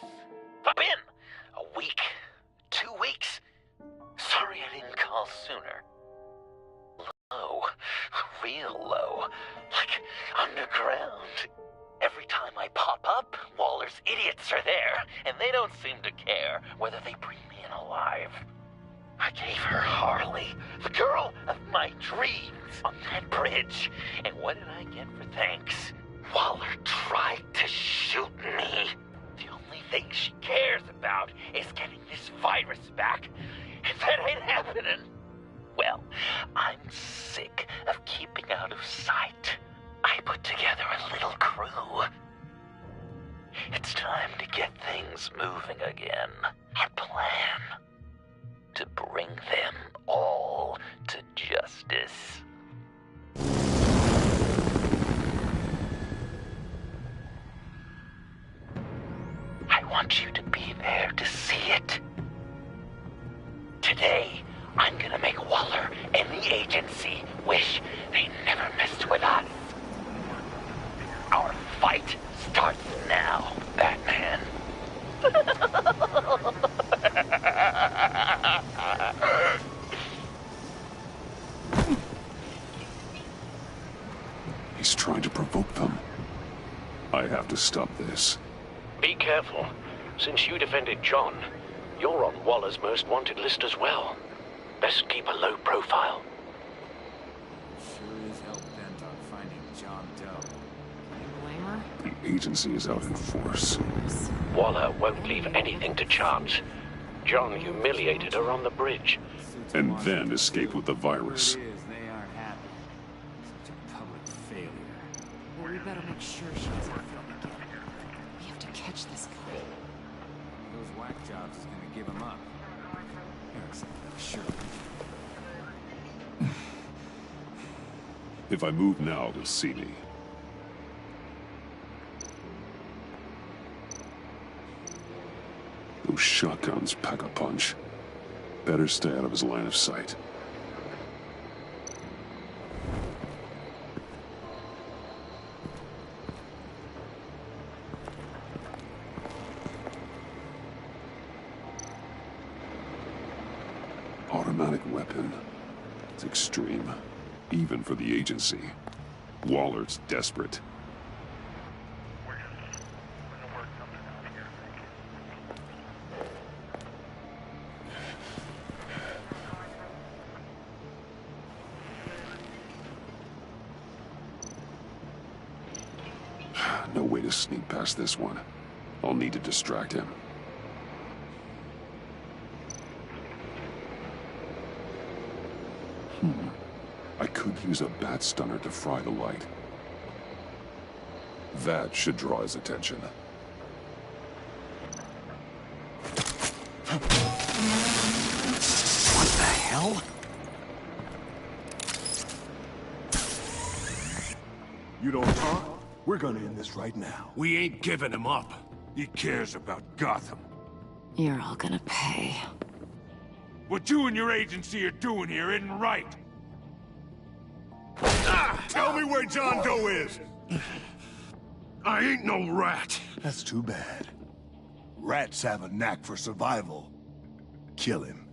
loose. I've been a week, 2 weeks. Sorry I didn't call sooner. Low, real low, like underground. Every time I pop up, Waller's idiots are there, and they don't seem to care whether they bring me in alive. I gave her Harley, the girl of my dreams, on that bridge, and what did I get for thanks? Waller tried to shoot me. The only thing she cares about is getting this virus back, and that ain't happening. Well, I'm sick of keeping out of sight. I put together a little crew. It's time to get things moving again. Our plan: to bring them all to justice. I want you to be there to see it. Today, I'm gonna make Waller and the agency wish they never messed with us. Our fight starts now, Batman. He's trying to provoke them. I have to stop this. Be careful. Since you defended John, you're on Waller's most wanted list as well. Best keep a low profile. Sure is hell-bent on finding John Doe. Can you blame her? The agency is out in force. Waller won't leave anything to chance. John humiliated her on the bridge. And then escaped with the virus. Whoever it is, they aren't happy. Such a public failure. Well, we better make sure she doesn't fail again. We have to catch this guy. Those whack jobs is gonna give him up. Sure. If I move now, they'll see me. Those shotguns pack a punch. Better stay out of his line of sight. Automatic weapon. It's extreme. Even for the agency. Waller's desperate. We're gonna work something out here. No way to sneak past this one. I'll need to distract him. I could use a bat stunner to fry the light. That should draw his attention. What the hell? You don't talk? We're gonna end this right now. We ain't giving him up. He cares about Gotham. You're all gonna pay. What you and your agency are doing here isn't right. Tell me where John Doe is! I ain't no rat. That's too bad. Rats have a knack for survival. Kill him.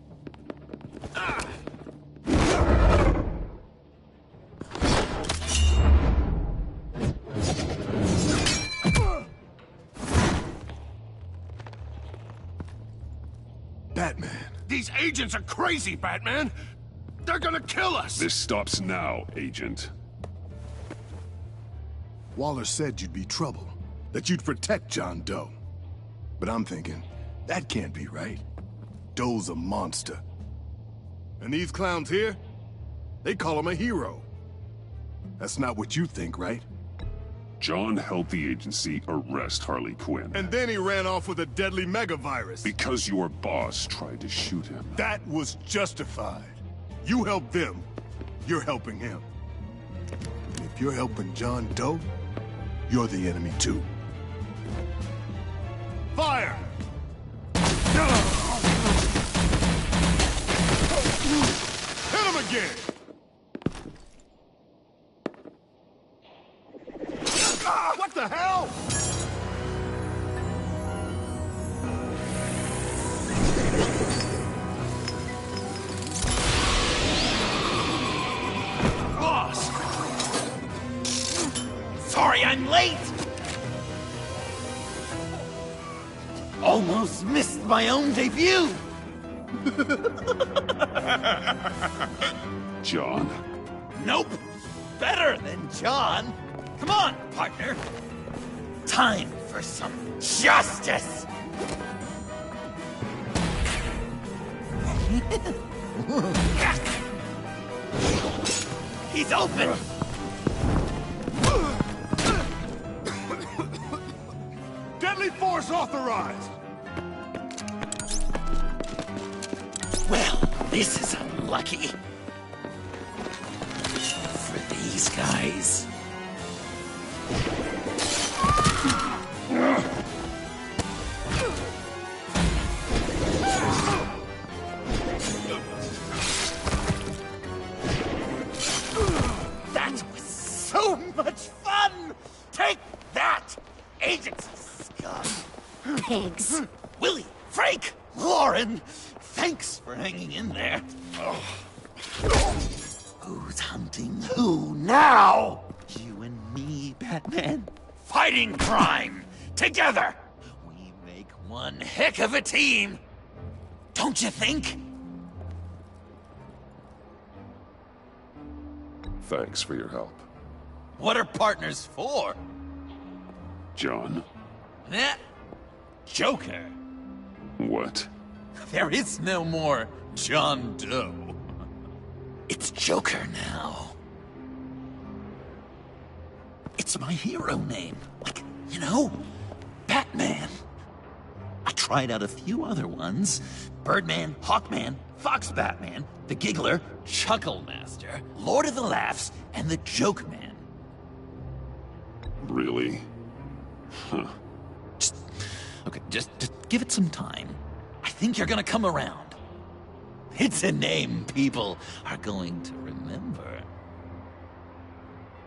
Batman. These agents are crazy, Batman. They're gonna kill us. This stops now, Agent. Waller said you'd be trouble, that you'd protect John Doe. But I'm thinking, that can't be right. Doe's a monster. And these clowns here, they call him a hero. That's not what you think, right? John helped the agency arrest Harley Quinn. And then he ran off with a deadly megavirus. Because your boss tried to shoot him. That was justified. You helped them, you're helping him. And if you're helping John Doe, you're the enemy too. Fire! Hit him again! What the hell? I'm late! Almost missed my own debut! John. Nope! Better than John! Come on, partner! Time for some justice! He's open! Deadly force authorized! Well, this is unlucky. For these guys. That was so much fun! Take that, agency scum! Pigs. Willie, Frank, Lauren, thanks for hanging in there. Who's hunting who now? You and me, Batman. Fighting crime together. We make one heck of a team. Don't you think? Thanks for your help. What are partners for? John. Eh? Joker. What? There is no more John Doe. It's Joker now. It's my hero name. Like, you know, Batman. I tried out a few other ones. Birdman, Hawkman, Fox Batman, the Giggler, Chuckle Master, Lord of the Laughs, and the Joke Man. Really? Huh. Just give it some time. I think you're gonna come around. It's a name people are going to remember.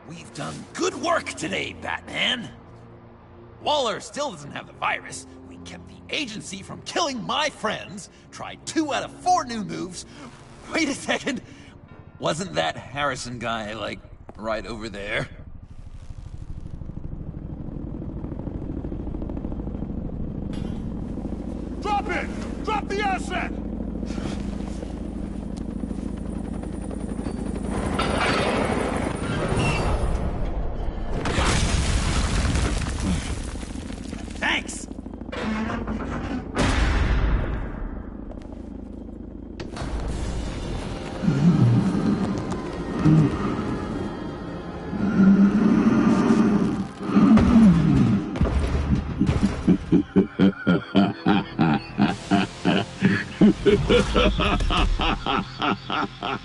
We've done good work today, Batman. Waller still doesn't have the virus. We kept the agency from killing my friends. Tried 2 out of 4 new moves. Wait a second. Wasn't that Harrison guy, like, right over there? Drop it! Drop the asset! Thanks!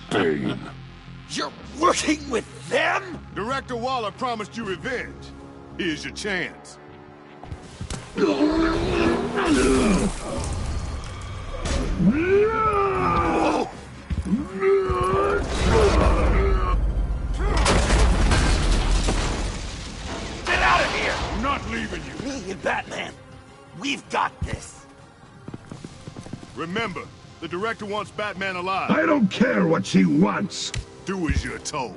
Bane. You're working with them? Director Waller promised you revenge. Here's your chance. Get out of here! I'm not leaving you. Me and Batman, we've got this. Remember, the director wants Batman alive. I don't care what she wants. Do as you're told.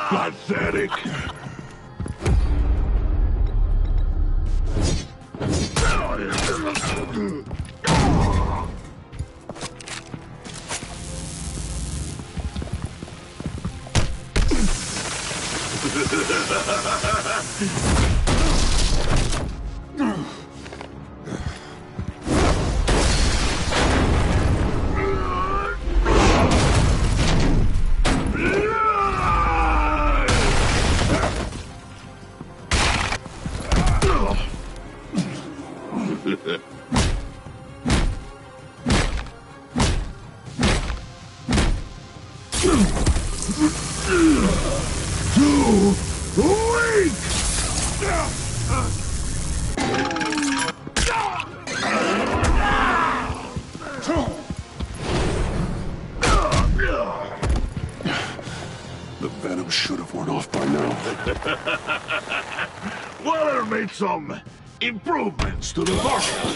Pathetic. The venom should have worn off by now. Waller made some Improvements to the formula.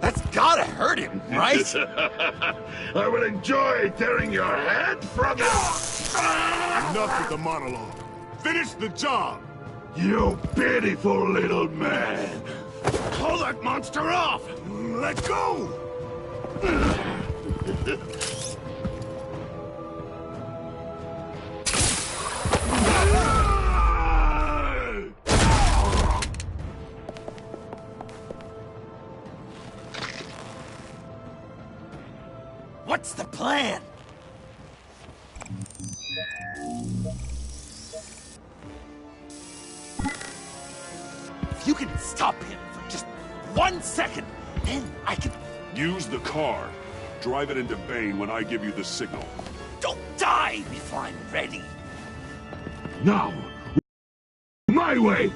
That's gotta hurt him, right? I will enjoy tearing your head from it. Enough with the monologue. Finish the job! You pitiful little man. Pull that monster off! Let go! What's the plan? If you can stop him for just 1 second, then I can... Use the car. Drive it into Bane when I give you the signal. Don't die before I'm ready. Now, my way.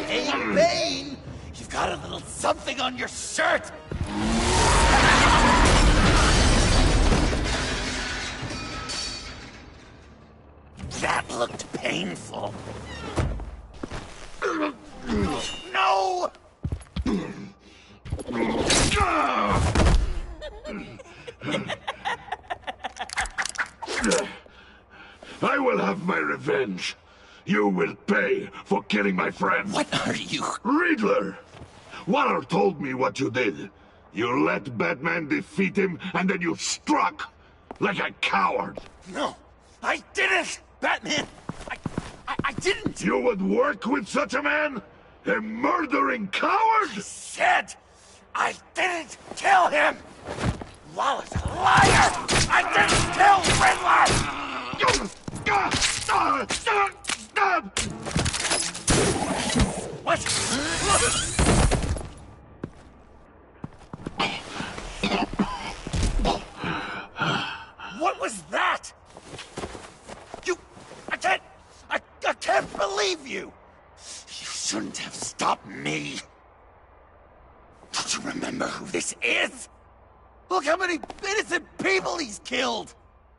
Hey, Bane! You've got a little something on your shirt! That looked painful. No! I will have my revenge. You will pay for killing my friend. What are you? Riddler! Waller told me what you did. You let Batman defeat him, and then you struck like a coward. No, I didn't! Batman! I didn't! You would work with such a man? A murdering coward? I said I didn't kill him! Waller's a liar! I didn't kill Riddler! What? What was that? I can't believe you! You shouldn't have stopped me. Don't you remember who this is? Look how many innocent people he's killed!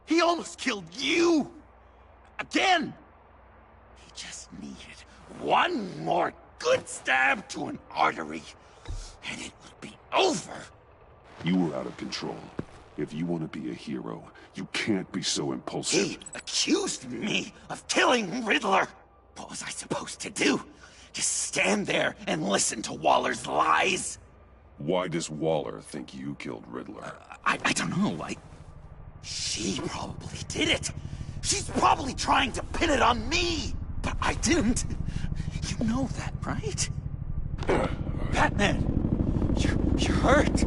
He almost killed you! Again! He just needed one more good stab to an artery, and it would be over! You were out of control. If you want to be a hero, you can't be so impulsive. He accused me of killing Riddler! What was I supposed to do? Just stand there and listen to Waller's lies? Why does Waller think you killed Riddler? I don't know, She probably did it! She's probably trying to pin it on me! But I didn't! You know that, right? Batman! You're hurt!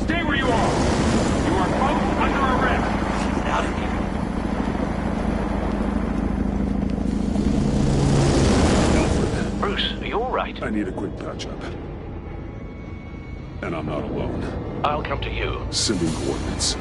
Stay where you are! You are both under arrest! Get out of here! Bruce, are you all right? I need a quick patch-up. And I'm not alone. I'll come to you. Sending coordinates.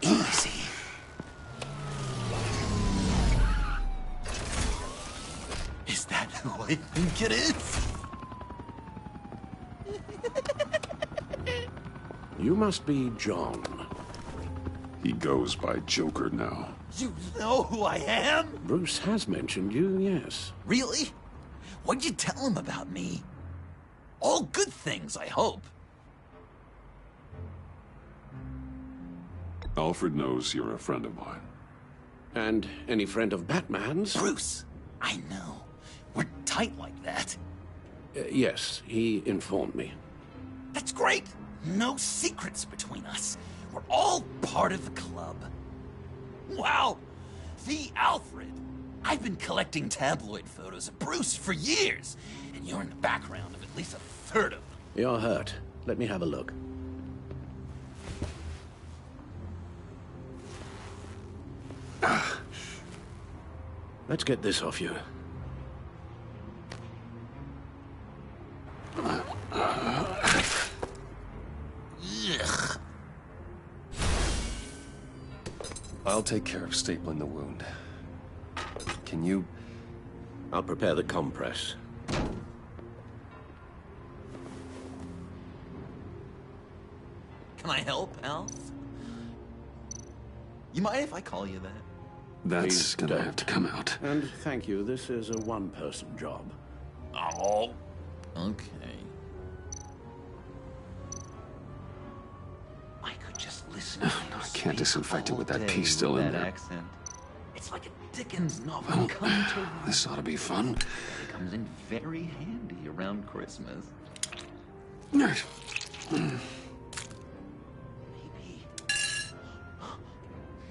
Easy. Is that who I think it is? You must be John. He goes by Joker now. You know who I am? Bruce has mentioned you, yes. Really? What'd you tell him about me? All good things, I hope. Alfred knows you're a friend of mine. And any friend of Batman's? Bruce, I know. We're tight like that. Yes, he informed me. That's great. No secrets between us. We're all part of the club. Wow! The Alfred! I've been collecting tabloid photos of Bruce for years, and you're in the background of at least a third of them. You're hurt. Let me have a look. Let's get this off you. Ugh. I'll take care of stapling the wound. Can you... I'll prepare the compress. Can I help, Alf? You mind if I call you that? That's Please gonna don't. have to come out. And thank you, this is a one-person job. Oh. Okay. I could just listen to you I can't speak disinfect it all with that day piece still with in that there. accent. It's like a Dickens novel come to life. This ought to be fun. It comes in very handy around Christmas.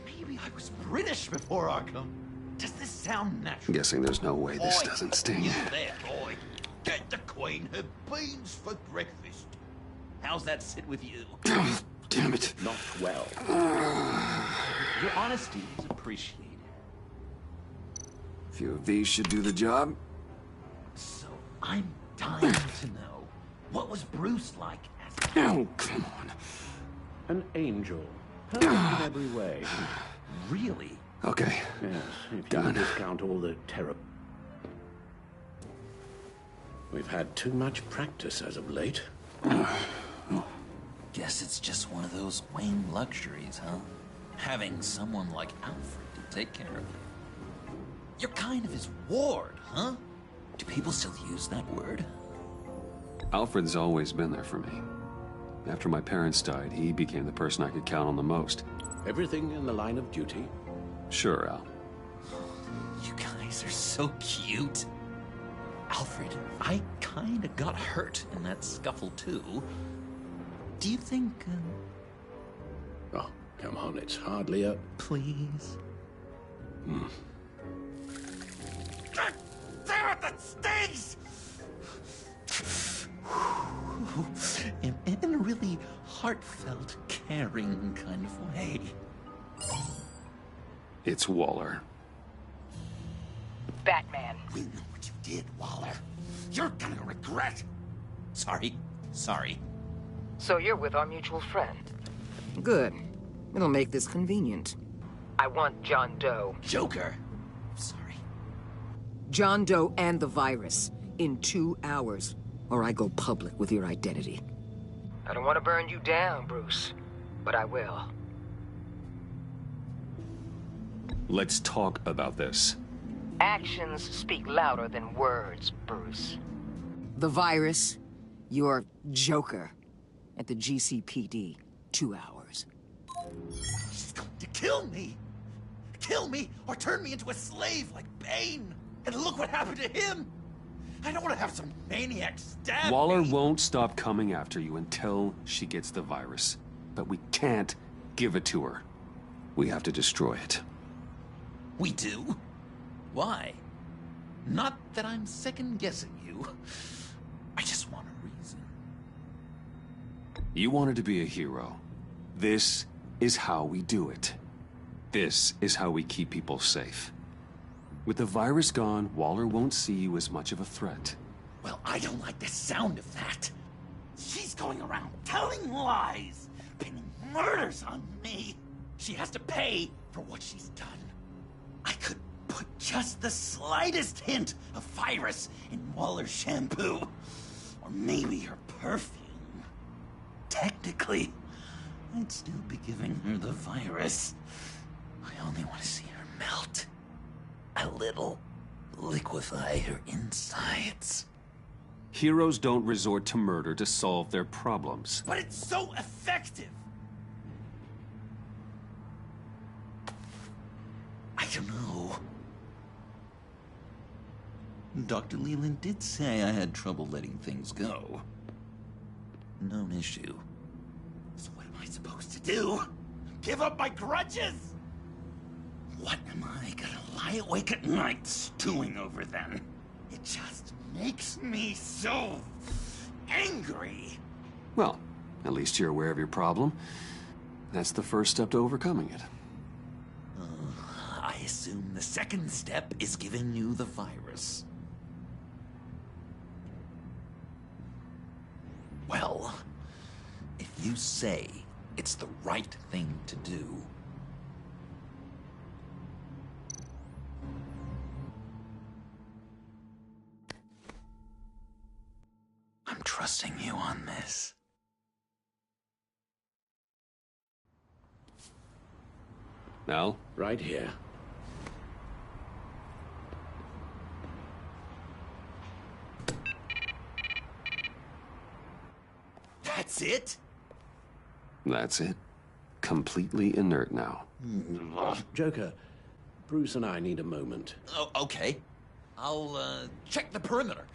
Maybe I was British before Arkham. Does this sound natural? Guessing there's no way this Oi, doesn't sting. you there, boy. Get the Queen her beans for breakfast. How's that sit with you? Damn it. Not well. Your honesty is appreciated. A few of these should do the job. So I'm dying to know, what was Bruce like as Oh, come on. An angel. Perfect in every way. really? Okay. Yes, if you Done. discount all the terror. We've had too much practice as of late. Guess it's just one of those Wayne luxuries, huh? Having someone like Alfred to take care of you. You're kind of his ward, huh? Do people still use that word? Alfred's always been there for me. After my parents died, he became the person I could count on the most. Everything in the line of duty. Sure, Al. You guys are so cute. Alfred, I kinda got hurt in that scuffle too. Do you think, Oh, come on, it's hardly a... please? God damn it, that stings! In a really heartfelt, caring kind of way. It's Waller. Batman. We know what you did, Waller. You're gonna regret. Sorry. So you're with our mutual friend. Good. It'll make this convenient. I want John Doe. Joker. Sorry. John Doe and the virus in 2 hours, or I go public with your identity. I don't want to burn you down, Bruce, but I will. Let's talk about this. Actions speak louder than words, Bruce. The virus, your Joker, at the GCPD, 2 hours. She's going to kill me! Kill me or turn me into a slave like Bane! And look what happened to him! I don't want to have some maniac stab Waller me. won't stop coming after you until she gets the virus. But we can't give it to her. We have to destroy it. We do? Why? Not that I'm second-guessing you. I just want a reason. You wanted to be a hero. This is how we do it. This is how we keep people safe. With the virus gone, Waller won't see you as much of a threat. Well, I don't like the sound of that. She's going around telling lies, pinning murders on me. She has to pay for what she's done. I could put just the slightest hint of virus in Waller's shampoo. Or maybe her perfume. Technically, I'd still be giving her the virus. I only want to see her melt. A little. Liquefy her insides. Heroes don't resort to murder to solve their problems. But it's so effective! I don't know. Dr. Leland did say I had trouble letting things go. Known issue. So what am I supposed to do? Give up my grudges? What am I gonna lie awake at night stewing over then? It just makes me so angry. Well, at least you're aware of your problem. That's the first step to overcoming it. I assume the second step is giving you the virus. Well, if you say it's the right thing to do, I'm trusting you on this. Al? Right here. That's it? That's it. Completely inert now. Joker, Bruce and I need a moment. Oh, okay. I'll, check the perimeter.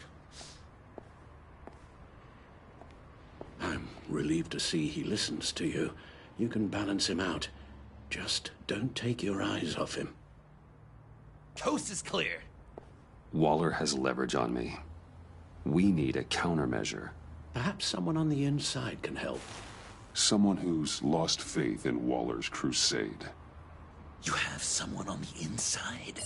I'm relieved to see he listens to you. You can balance him out. Just don't take your eyes off him. Coast is clear. Waller has leverage on me. We need a countermeasure. Perhaps someone on the inside can help. Someone who's lost faith in Waller's crusade. You have someone on the inside?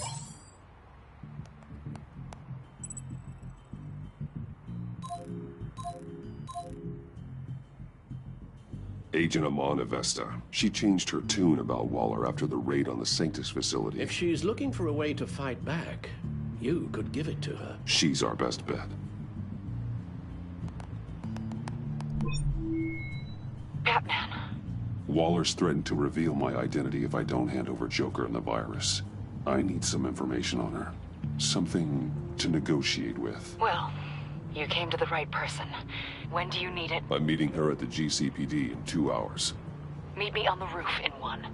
Agent Amana Vesta. She changed her tune about Waller after the raid on the Sanctus facility. If she's looking for a way to fight back, you could give it to her. She's our best bet. Batman. Waller's threatened to reveal my identity if I don't hand over Joker and the virus. I need some information on her. Something to negotiate with. Well, you came to the right person. When do you need it? I'm meeting her at the GCPD in 2 hours. Meet me on the roof in 1.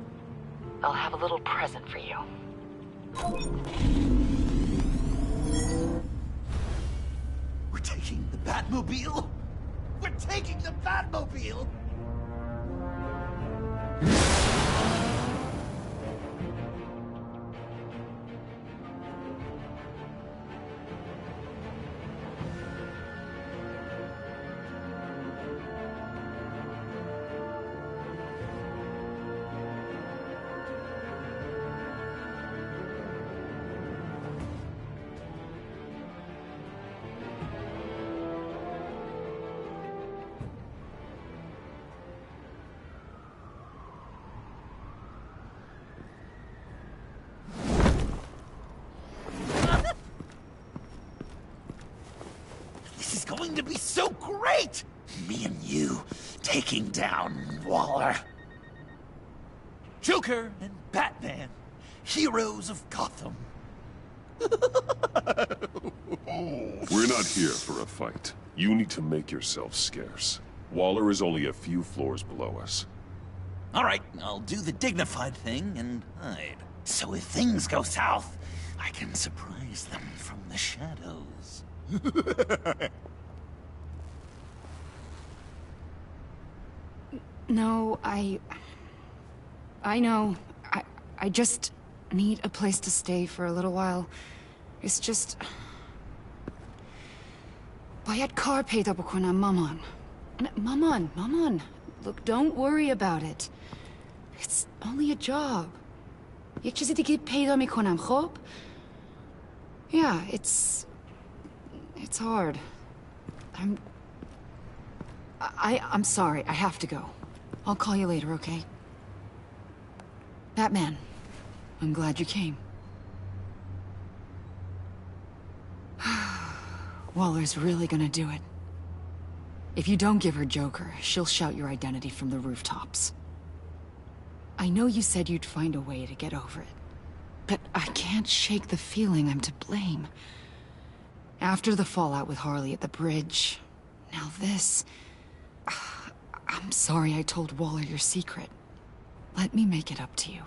I'll have a little present for you. We're taking the Batmobile? We're taking the Batmobile? This is going to be so great! Me and you taking down Waller. Joker and Batman, heroes of Gotham. We're not here for a fight. You need to make yourself scarce. Waller is only a few floors below us. All right, I'll do the dignified thing and hide. So if things go south, I can surprise them from the shadows. No, I know. I just need a place to stay for a little while. It's just... Bayad kar peyda bakonam maman. Maman. Look, don't worry about it. It's only a job. Yek chizi dige peyda mikonam, khob? Yeah, it's hard. I'm sorry. I have to go. I'll call you later, okay? Batman, I'm glad you came. Waller's really gonna do it. If you don't give her Joker, she'll shout your identity from the rooftops. I know you said you'd find a way to get over it. But I can't shake the feeling I'm to blame. After the fallout with Harley at the bridge, now this... I'm sorry I told Waller your secret. Let me make it up to you.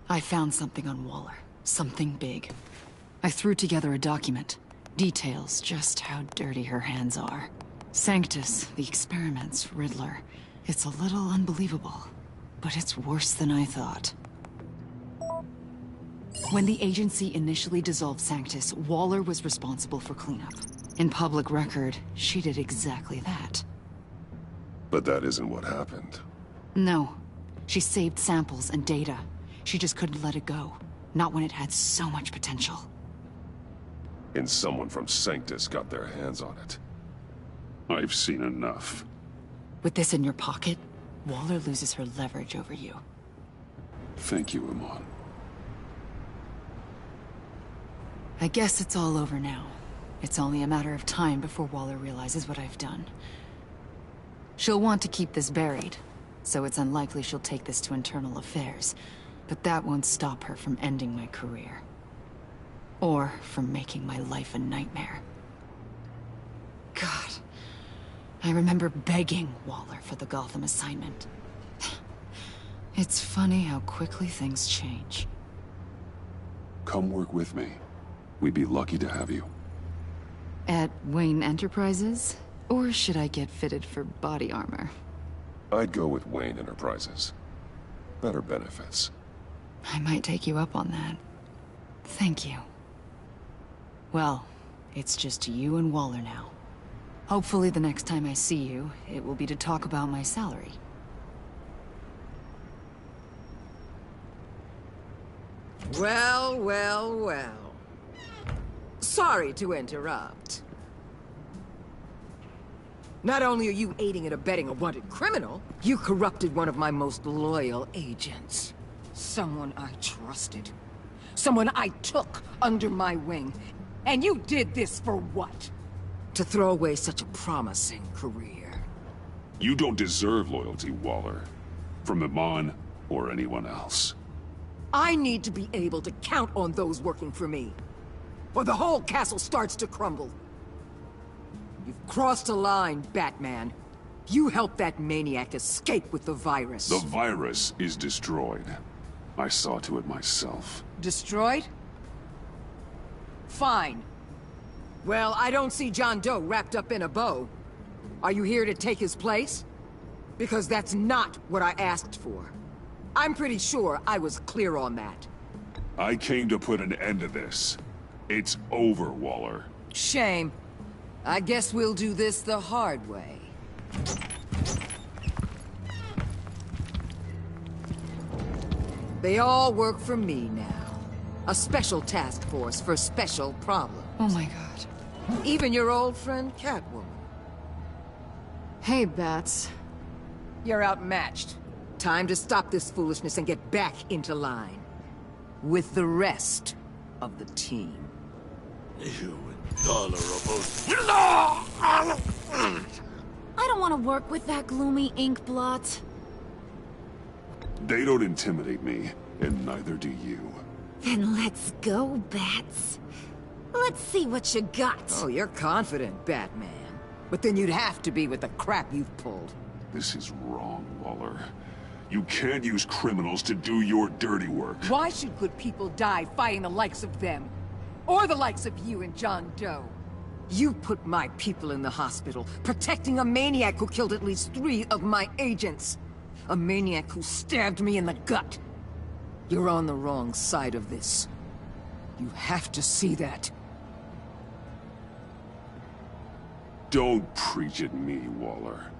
I found something on Waller. Something big. I threw together a document. Details just how dirty her hands are. Sanctus, the experiments, Riddler. It's a little unbelievable, but it's worse than I thought. When the agency initially dissolved Sanctus, Waller was responsible for cleanup. In public record, she did exactly that. But that isn't what happened. No. She saved samples and data. She just couldn't let it go. Not when it had so much potential. And someone from Sanctus got their hands on it. I've seen enough. With this in your pocket, Waller loses her leverage over you. Thank you, Amon. I guess it's all over now. It's only a matter of time before Waller realizes what I've done. She'll want to keep this buried, so it's unlikely she'll take this to internal affairs. But that won't stop her from ending my career. Or from making my life a nightmare. God. I remember begging Waller for the Gotham assignment. It's funny how quickly things change. Come work with me. We'd be lucky to have you. At Wayne Enterprises? Or should I get fitted for body armor? I'd go with Wayne Enterprises. Better benefits. I might take you up on that. Thank you. Well, it's just you and Waller now. Hopefully the next time I see you, it will be to talk about my salary. Well, well, well. Sorry to interrupt. Not only are you aiding and abetting a wanted criminal, you corrupted one of my most loyal agents. Someone I trusted. Someone I took under my wing. And you did this for what? To throw away such a promising career. You don't deserve loyalty, Waller. From Amon or anyone else. I need to be able to count on those working for me. Or the whole castle starts to crumble. You've crossed a line, Batman. You helped that maniac escape with the virus. The virus is destroyed. I saw to it myself. Destroyed? Fine. Well, I don't see John Doe wrapped up in a bow. Are you here to take his place? Because that's not what I asked for. I'm pretty sure I was clear on that. I came to put an end to this. It's over, Waller. Shame. I guess we'll do this the hard way. They all work for me now. A special task force for special problems. Oh my god. Even your old friend Catwoman. Hey, Bats. You're outmatched. Time to stop this foolishness and get back into line. With the rest of the team. You intolerable... I don't want to work with that gloomy ink blot. They don't intimidate me, and neither do you. Then let's go, Bats. Let's see what you got. Oh, you're confident, Batman. But then you'd have to be with the crap you've pulled. This is wrong, Waller. You can't use criminals to do your dirty work. Why should good people die fighting the likes of them? Or the likes of you and John Doe? You put my people in the hospital, protecting a maniac who killed at least 3 of my agents. A maniac who stabbed me in the gut. You're on the wrong side of this. You have to see that. Don't preach at me, Waller.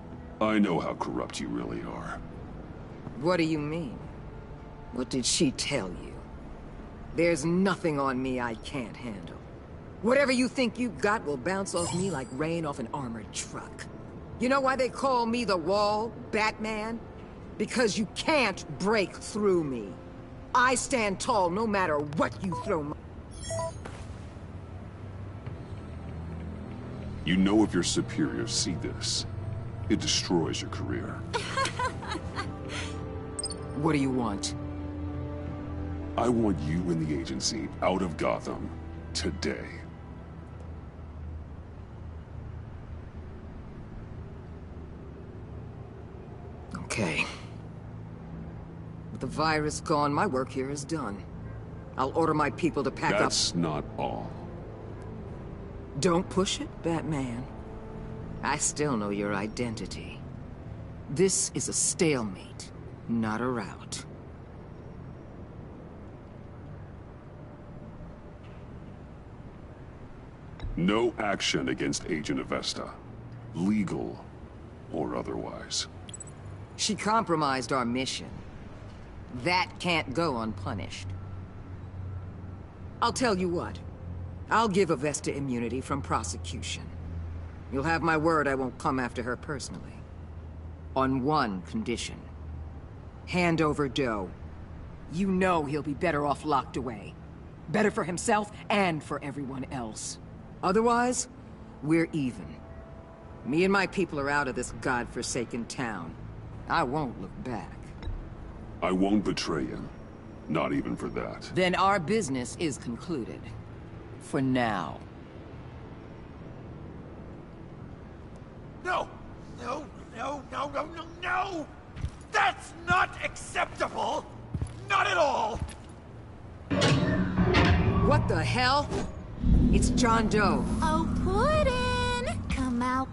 I know how corrupt you really are. What do you mean? What did she tell you? There's nothing on me I can't handle. Whatever you think you got will bounce off me like rain off an armored truck. You know why they call me the Wall, Batman? Because you can't break through me. I stand tall no matter what you throw my... You know if your superiors see this, it destroys your career. What do you want? I want you and the agency out of Gotham today. Okay. With the virus gone, my work here is done. I'll order my people to pack up. That's not all. Don't push it, Batman. I still know your identity. This is a stalemate, not a rout. No action against Agent Avesta. Legal or otherwise. She compromised our mission. That can't go unpunished. I'll tell you what. I'll give Avesta immunity from prosecution. You'll have my word I won't come after her personally. On one condition. Hand over Doe. You know he'll be better off locked away. Better for himself and for everyone else. Otherwise, we're even. Me and my people are out of this godforsaken town. I won't look back. I won't betray you. Not even for that. Then our business is concluded. For now. No! No, no, no, no, no, no! That's not acceptable! Not at all! What the hell? It's John Doe. Oh, Puddin'! Come out,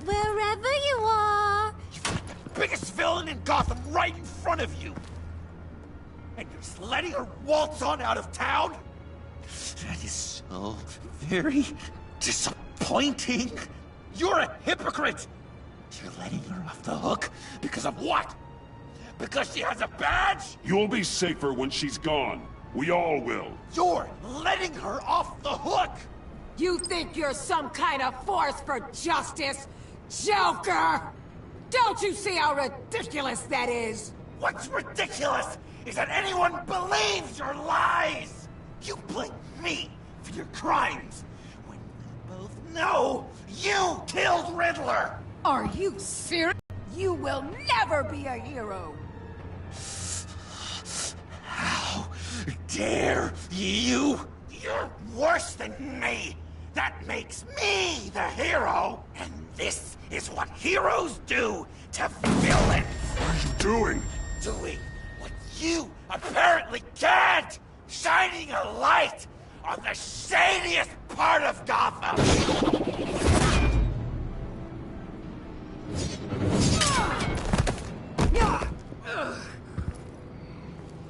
wherever you are! You've got the biggest villain in Gotham right in front of you! And you're just letting her waltz on out of town? That is so very disappointing. You're a hypocrite! You're letting her off the hook because of what? Because she has a badge? You'll be safer when she's gone. We all will. You're letting her off the hook! You think you're some kind of force for justice, Joker? Don't you see how ridiculous that is? What's ridiculous is that anyone believes your lies! You blame me for your crimes, when we both know you killed Riddler! Are you serious? You will never be a hero! How dare you? You're worse than me! That makes me the hero! And this is what heroes do to villains! What are you doing? Doing what you apparently can't! Shining a light on the shadiest part of Gotham!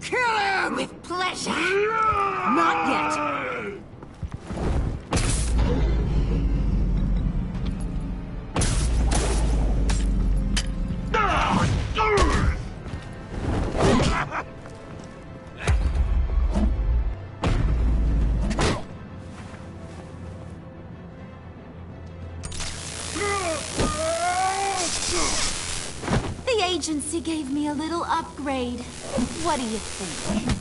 Kill him! With pleasure! Not yet! The agency gave me a little upgrade. What do you think?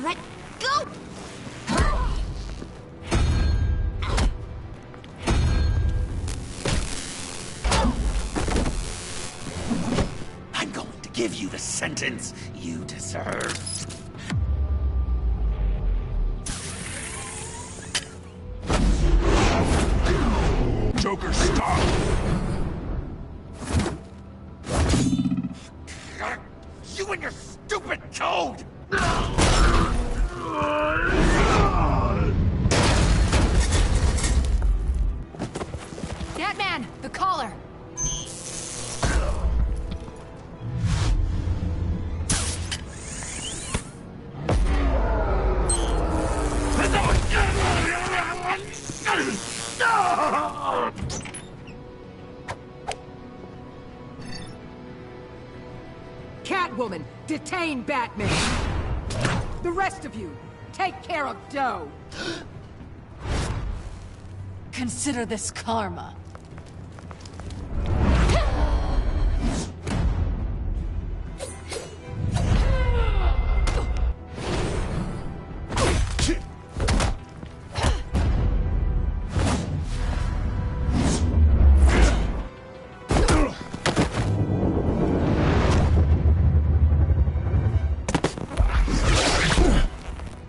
Let go! I'm going to give you the sentence you deserve. Joker, stop! You and your stupid code! Batman, the collar! Catwoman, detain Batman! The rest of you, take care of Doe! Consider this karma.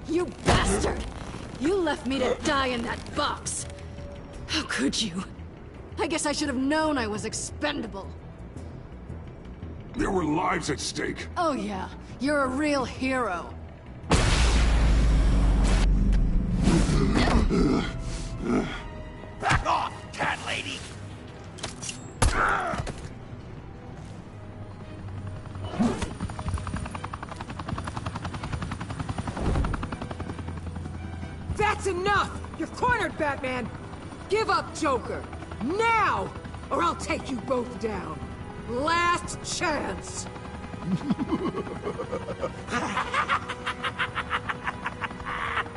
You bastard! You left me to die in that box! How could you? I guess I should have known I was expendable. There were lives at stake. Oh yeah, you're a real hero. Back off, cat lady! That's enough! You're cornered, Batman! Give up, Joker! Now! Or I'll take you both down. Last chance!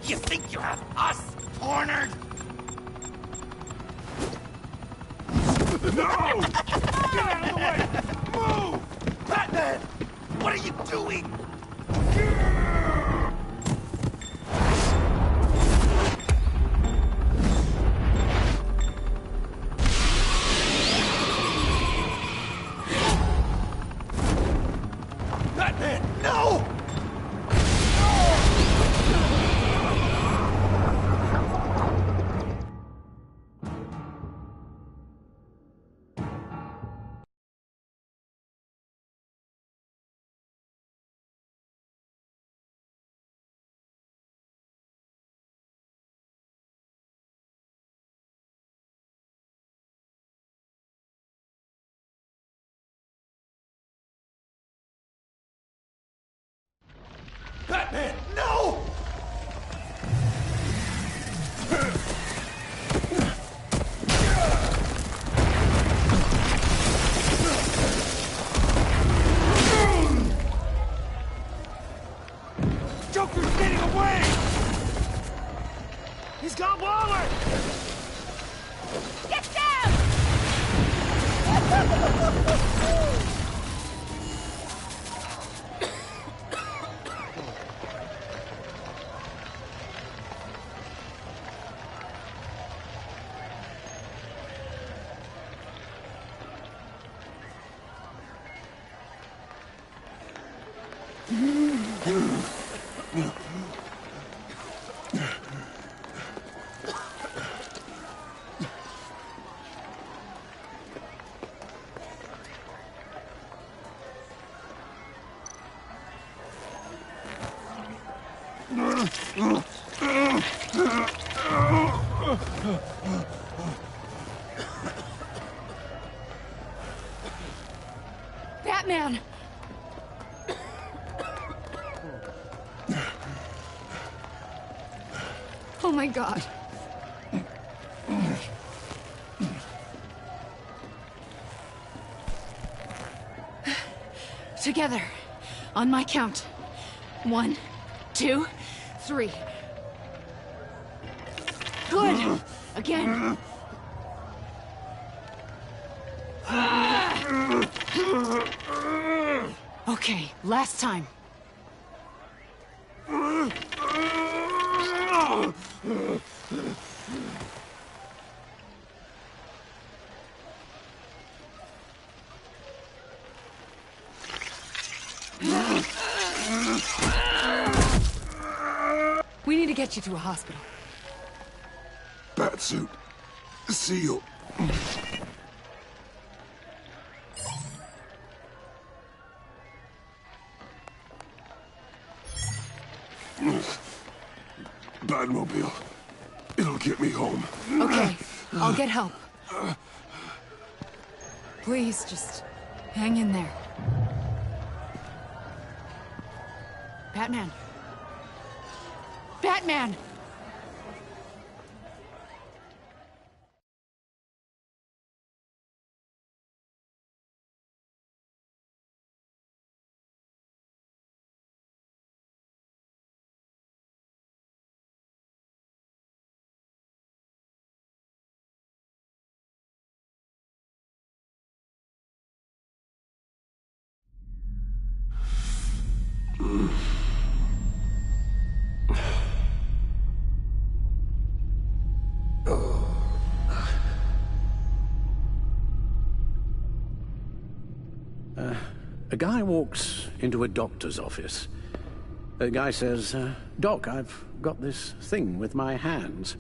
You think you have us cornered? No! Get out of the way! Move! Batman! What are you doing? Batman, no! Batman, no! Joker's getting away! He's got Waller! Get down! Batman! Oh my God. Together, on my count. 1, 2, 3. Good! Again. Okay, last time. We need to get you to a hospital. Batsuit. Seal. Batmobile. It'll get me home. Okay, I'll get help. Please, just hang in there. Batman. Batman! A guy walks into a doctor's office. The guy says, Doc, I've got this thing with my hands.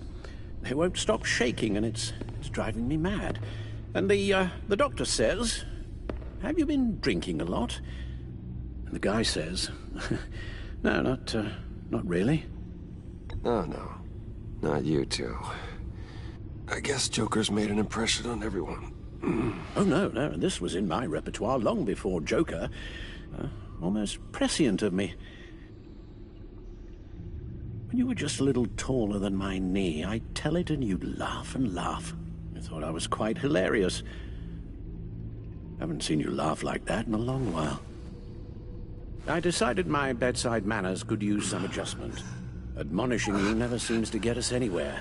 They won't stop shaking, and it's driving me mad. And the doctor says, have you been drinking a lot? And the guy says, no, not really. Oh, no. Not you two. I guess Joker's made an impression on everyone. Oh, no, this was in my repertoire long before Joker. Almost prescient of me. When you were just a little taller than my knee, I'd tell it and you'd laugh and laugh. I thought I was quite hilarious. Haven't seen you laugh like that in a long while. I decided my bedside manners could use some adjustment. Admonishing you never seems to get us anywhere.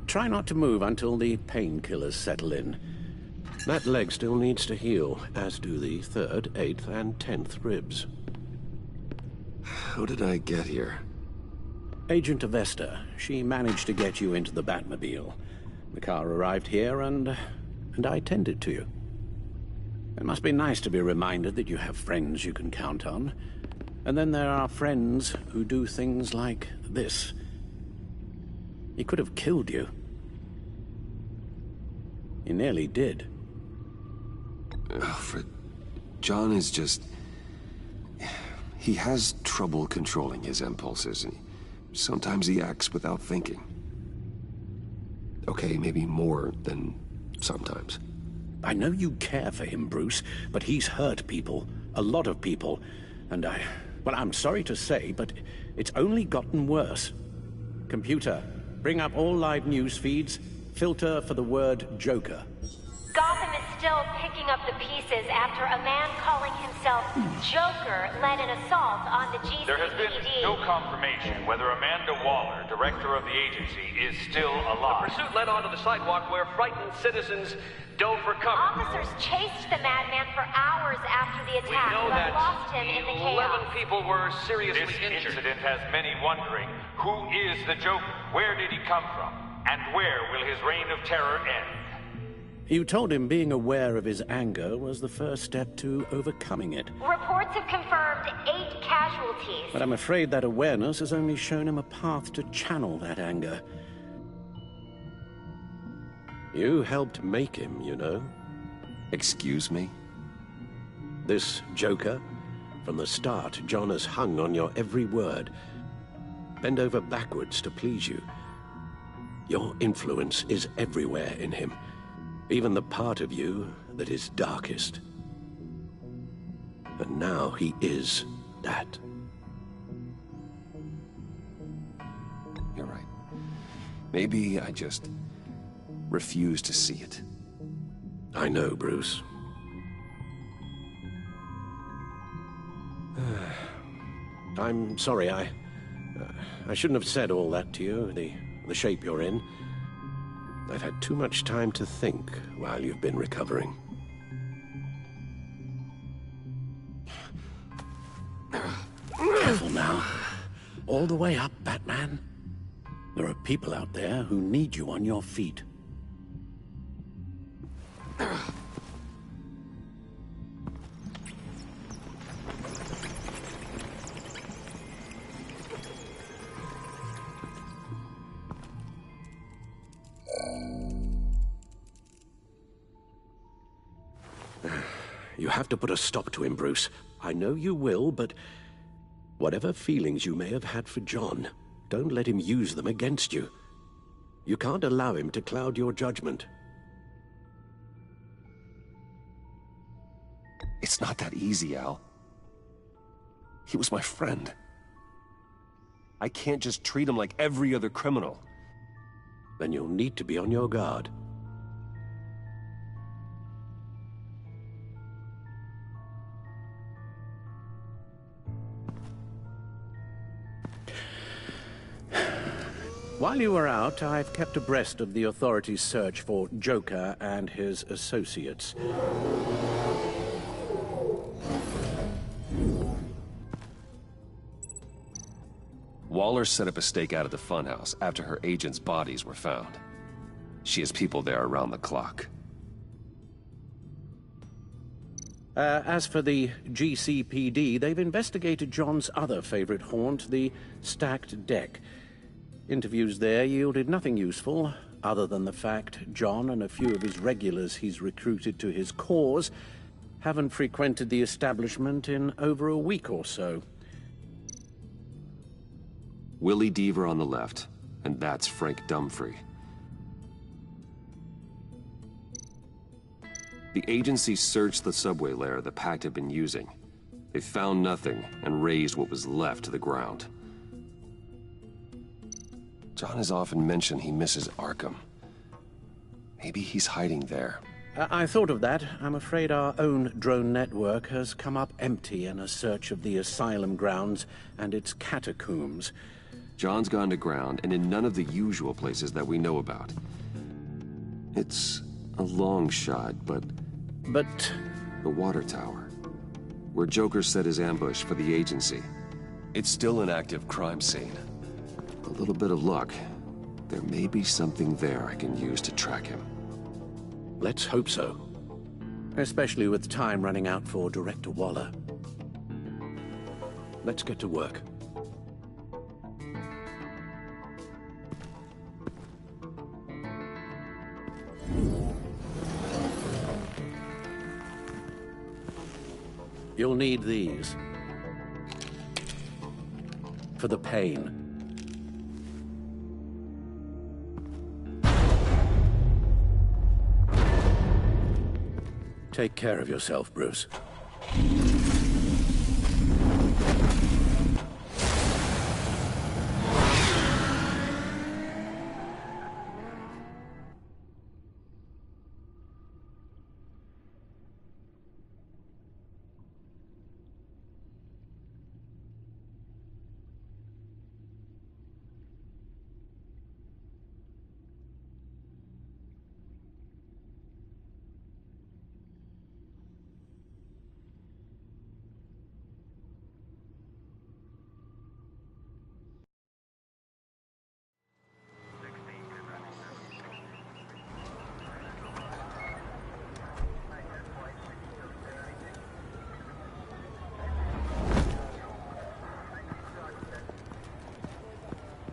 Try not to move until the painkillers settle in. That leg still needs to heal, as do the 3rd, 8th, and 10th ribs. How did I get here? Agent Avesta. She managed to get you into the Batmobile. The car arrived here, and I tended to you. It must be nice to be reminded that you have friends you can count on. And then there are friends who do things like this. He could have killed you. He nearly did. Alfred, John is just... He has trouble controlling his impulses, and sometimes he acts without thinking. Okay, maybe more than sometimes. I know you care for him, Bruce, but he's hurt people. A lot of people. And well, I'm sorry to say, but it's only gotten worse. Computer, bring up all live news feeds. Filter for the word Joker. Gotham is still picking up the pieces after a man calling himself Joker led an assault on the GCPD. There has been no confirmation whether Amanda Waller, director of the agency, is still alive. The pursuit led onto the sidewalk where frightened citizens dove for cover. Officers chased the madman for hours after the attack, We know but that lost him in the 11 chaos. people were seriously This injured. incident has many wondering, who is the Joker? Where did he come from? And where will his reign of terror end? You told him being aware of his anger was the first step to overcoming it. Reports have confirmed 8 casualties. But I'm afraid that awareness has only shown him a path to channel that anger. You helped make him, you know. Excuse me? This Joker, from the start, John has hung on your every word. Bend over backwards to please you. Your influence is everywhere in him. Even the part of you that is darkest. And now he is that. You're right. Maybe I just refuse to see it. I know, Bruce. I'm sorry, I shouldn't have said all that to you, the shape you're in. I've had too much time to think while you've been recovering. Careful now. All the way up, Batman. There are people out there who need you on your feet. You have to put a stop to him, Bruce. I know you will, but whatever feelings you may have had for John, don't let him use them against you. You can't allow him to cloud your judgment. It's not that easy, Al. He was my friend. I can't just treat him like every other criminal. Then you'll need to be on your guard. While you were out, I've kept abreast of the authorities' search for Joker and his associates. Waller set up a stake out at the funhouse after her agents' bodies were found. She has people there around the clock. As for the GCPD, they've investigated John's other favorite haunt, the stacked deck. Interviews there yielded nothing useful, other than the fact John and a few of his regulars he's recruited to his cause haven't frequented the establishment in over a week or so. Willie Deaver on the left, and that's Frank Dumfrey. The agency searched the subway lair the Pact had been using. They found nothing and razed what was left to the ground. John has often mentioned he misses Arkham. Maybe he's hiding there. I thought of that. I'm afraid our own drone network has come up empty in a search of the asylum grounds and its catacombs. John's gone to ground and in none of the usual places that we know about. It's a long shot, but... The water tower, where Joker set his ambush for the agency. It's still an active crime scene. A little bit of luck, there may be something there I can use to track him. Let's hope so. Especially with time running out for Director Waller. Let's get to work. You'll need these. For the pain. Take care of yourself, Bruce.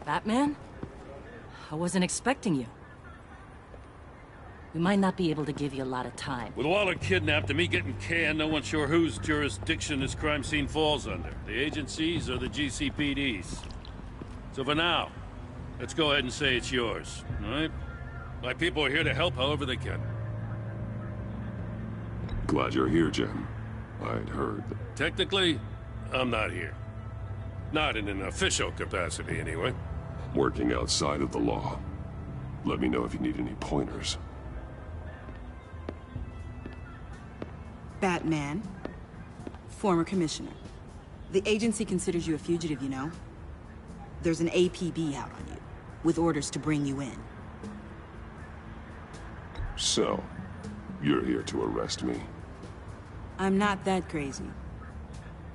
Batman? I wasn't expecting you. We might not be able to give you a lot of time. With Waller kidnapped and me getting canned, no one's sure whose jurisdiction this crime scene falls under. The agencies or the GCPD's. So for now, let's go ahead and say it's yours, all right? My people are here to help however they can. Glad you're here, Jim. I'd heard. Technically, I'm not here. Not in an official capacity, anyway. Working outside of the law. Let me know if you need any pointers. Batman. Former commissioner. The agency considers you a fugitive, you know. There's an APB out on you, with orders to bring you in. So, you're here to arrest me? I'm not that crazy.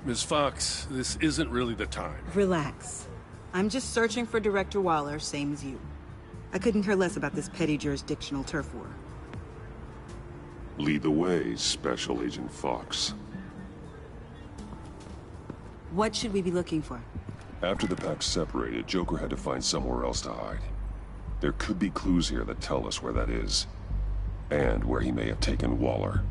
Ms. Fox, this isn't really the time. Relax. I'm just searching for Director Waller, same as you. I couldn't care less about this petty jurisdictional turf war. Lead the way, Special Agent Fox. What should we be looking for? After the Pact separated, Joker had to find somewhere else to hide. There could be clues here that tell us where that is. And where he may have taken Waller.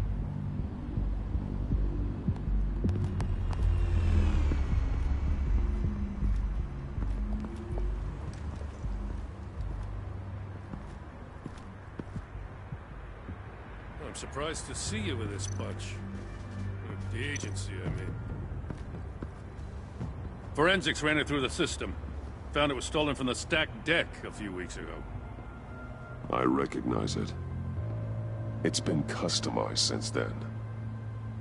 I'm surprised to see you with this bunch. The agency, I mean. Forensics ran it through the system. Found it was stolen from the stacked deck a few weeks ago. I recognize it. It's been customized since then.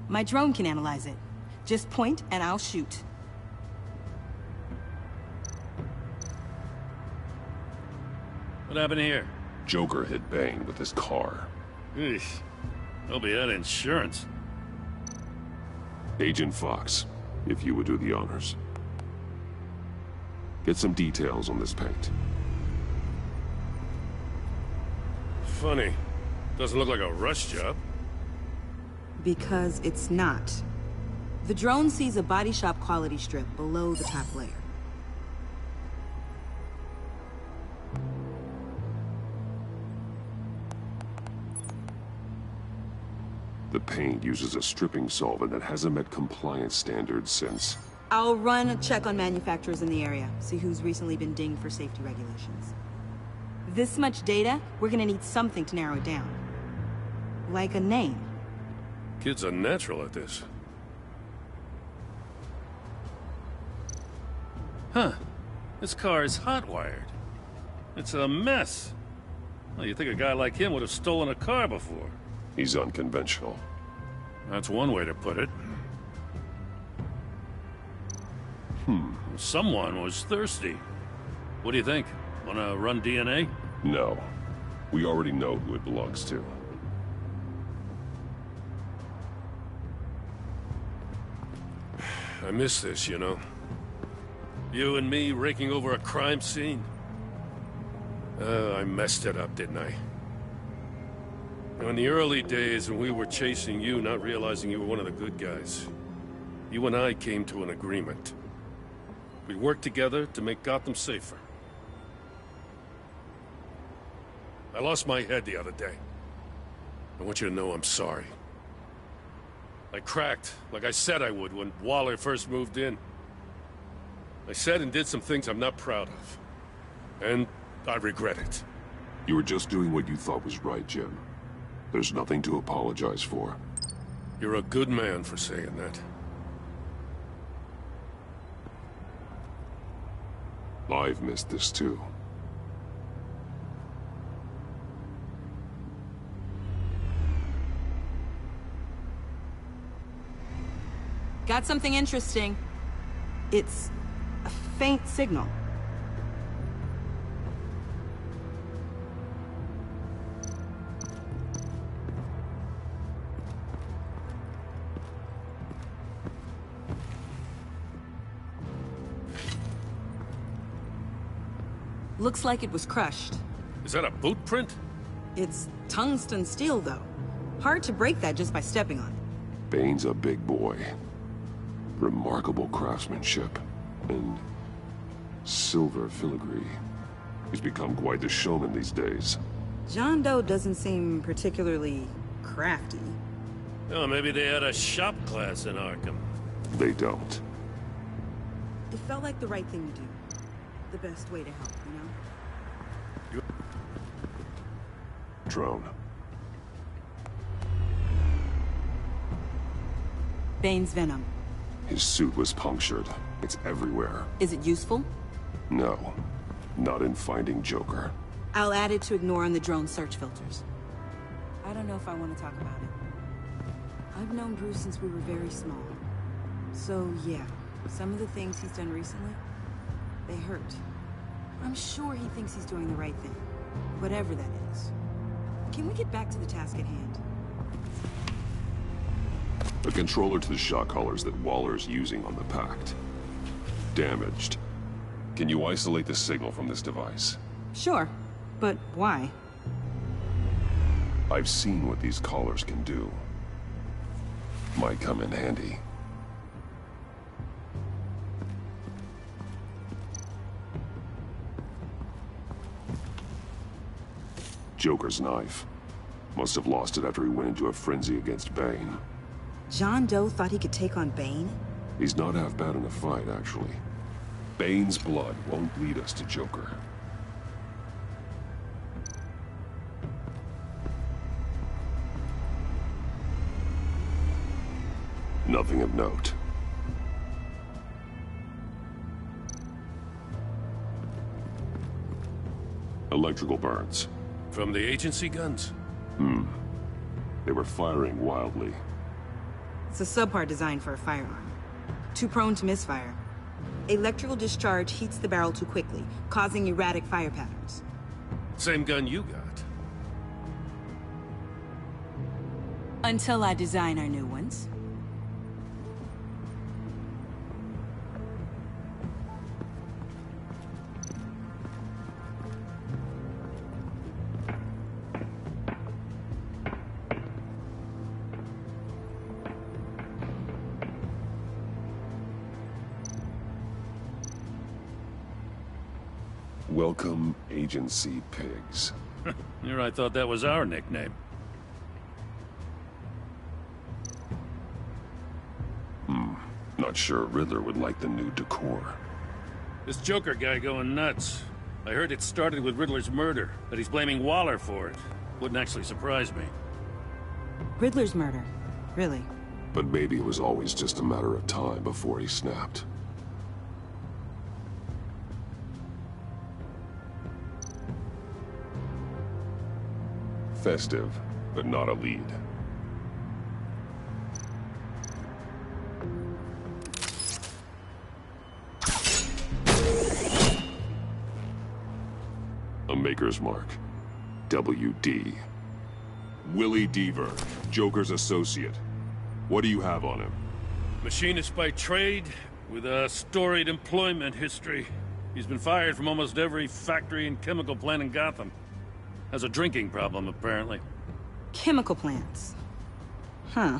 My drone can analyze it. Just point and I'll shoot. What happened here? Joker hit Bane with his car. Eesh. I'll be out of insurance. Agent Fox, if you would do the honors. Get some details on this paint. Funny. Doesn't look like a rush job. Because it's not. The drone sees a body shop quality strip below the top layer. The paint uses a stripping solvent that hasn't met compliance standards since... I'll run a check on manufacturers in the area, see who's recently been dinged for safety regulations. This much data, we're gonna need something to narrow it down. Like a name. Kid's a natural at this. Huh. This car is hot-wired. It's a mess. Well, you'd think a guy like him would have stolen a car before. He's unconventional. That's one way to put it. Someone was thirsty. What do you think? Wanna run DNA? No. We already know who it belongs to. I miss this, you know. You and me raking over a crime scene. I messed it up, didn't I? Now, in the early days when we were chasing you, not realizing you were one of the good guys, you and I came to an agreement. We worked together to make Gotham safer. I lost my head the other day. I want you to know I'm sorry. I cracked, like I said I would when Waller first moved in. I said and did some things I'm not proud of. And I regret it. You were just doing what you thought was right, Jim. There's nothing to apologize for. You're a good man for saying that. I've missed this too. Got something interesting. It's a faint signal. Looks like it was crushed. Is that a boot print? It's tungsten steel, though. Hard to break that just by stepping on it. Bane's a big boy. Remarkable craftsmanship. And silver filigree. He's become quite the showman these days. John Doe doesn't seem particularly crafty. Oh, maybe they had a shop class in Arkham. They don't. It felt like the right thing to do. The best way to help, you know? Drone. Bane's venom. His suit was punctured. It's everywhere. Is it useful? No. Not in finding Joker. I'll add it to ignore on the drone search filters. I don't know if I want to talk about it. I've known Bruce since we were very small. So, yeah. Some of the things he's done recently, they hurt. I'm sure he thinks he's doing the right thing. Whatever that is. Can we get back to the task at hand? A controller to the shot collars that Waller's using on the Pact. Damaged. Can you isolate the signal from this device? Sure, but why? I've seen what these collars can do. Might come in handy. Joker's knife. Must have lost it after he went into a frenzy against Bane. John Doe thought he could take on Bane? He's not half bad in a fight, actually. Bane's blood won't lead us to Joker. Nothing of note. Electrical burns. From the agency guns? They were firing wildly. It's a subpart designed for a firearm. Too prone to misfire. Electrical discharge heats the barrel too quickly, causing erratic fire patterns. Same gun you got. Until I design our new ones. Welcome, agency pigs. Here I thought that was our nickname. Not sure Riddler would like the new decor. This Joker guy going nuts. I heard it started with Riddler's murder, but he's blaming Waller for it. Wouldn't actually surprise me. Riddler's murder? Really? But maybe it was always just a matter of time before he snapped. Festive, but not a lead. A Maker's Mark. WD. Willie Deaver, Joker's associate. What do you have on him? Machinist by trade, with a storied employment history. He's been fired from almost every factory and chemical plant in Gotham. Has a drinking problem, apparently. Chemical plants. Huh.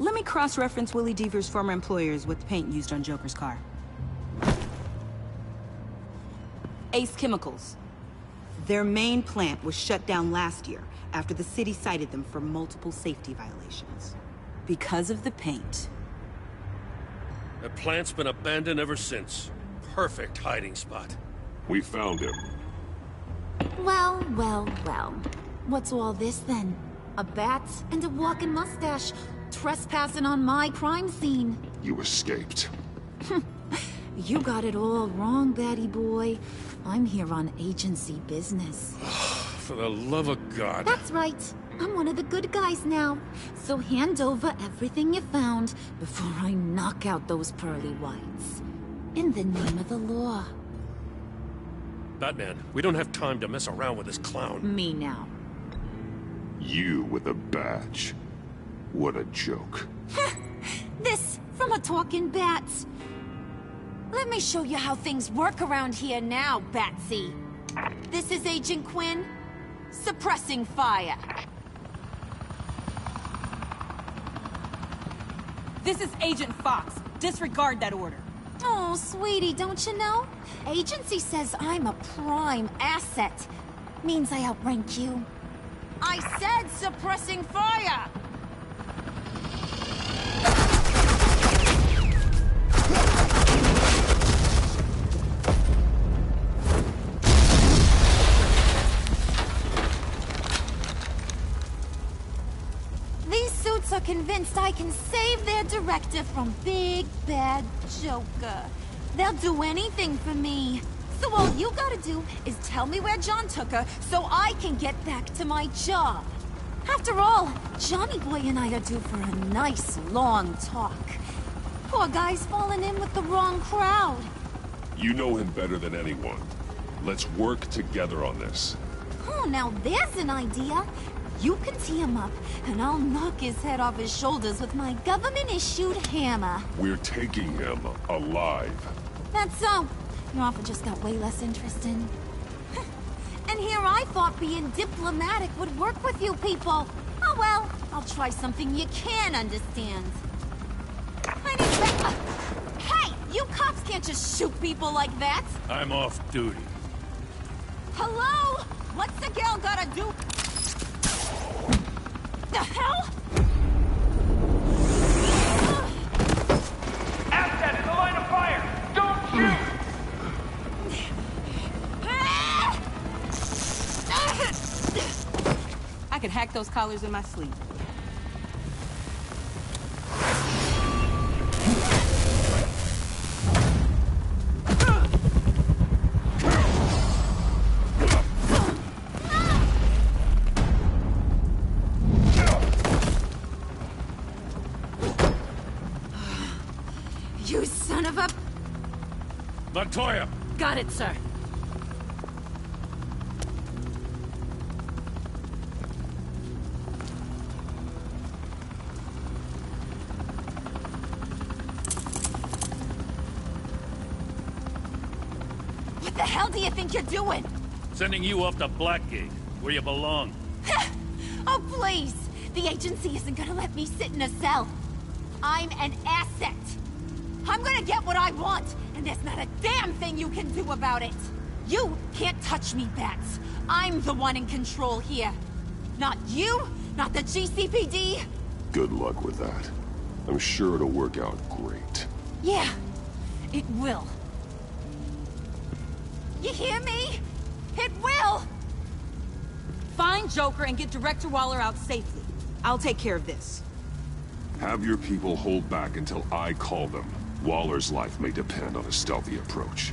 Let me cross-reference Willie Deaver's former employers with the paint used on Joker's car. Ace Chemicals. Their main plant was shut down last year after the city cited them for multiple safety violations. Because of the paint. The plant's been abandoned ever since. Perfect hiding spot. We found him. Well, well, well. What's all this then? A bat and a walking mustache, trespassing on my crime scene. You escaped. You got it all wrong, Batty boy. I'm here on agency business. For the love of God. That's right. I'm one of the good guys now. So hand over everything you found before I knock out those pearly whites. In the name of the law. Batman, we don't have time to mess around with this clown. Me now. You with a badge. What a joke. This from a talking bat. Let me show you how things work around here now, Batsy. This is Agent Quinn, suppressing fire. This is Agent Fox. Disregard that order. Oh, sweetie, don't you know? Agency says I'm a prime asset. Means I outrank you. I said suppressing fire! These suits are convinced I can save their director from Big Bad Joker. They'll do anything for me. So all you gotta do is tell me where John took her so I can get back to my job. After all, Johnny Boy and I are due for a nice long talk. Poor guy's fallen in with the wrong crowd. You know him better than anyone. Let's work together on this. Oh, now there's an idea. You can tee him up, and I'll knock his head off his shoulders with my government-issued hammer. We're taking him alive. That's so. Your offer just got way less interesting. And here I thought being diplomatic would work with you people. Oh well, I'll try something you can understand. I need to... Hey! You cops can't just shoot people like that! I'm off duty. Hello? What's the girl gotta do? The hell? Asset in the line of fire! Don't shoot! I could hack those collars in my sleep. You son of a... Montoya! Got it, sir. What the hell do you think you're doing? Sending you off to Blackgate, where you belong. Oh, please! The agency isn't gonna let me sit in a cell. I'm an asset. I'm gonna get what I want, and there's not a damn thing you can do about it. You can't touch me, Bats. I'm the one in control here. Not you, not the GCPD. Good luck with that. I'm sure it'll work out great. Yeah, it will. You hear me? It will! Find Joker and get Director Waller out safely. I'll take care of this. Have your people hold back until I call them. Waller's life may depend on a stealthy approach.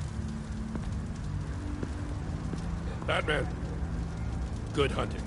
Batman, good hunting.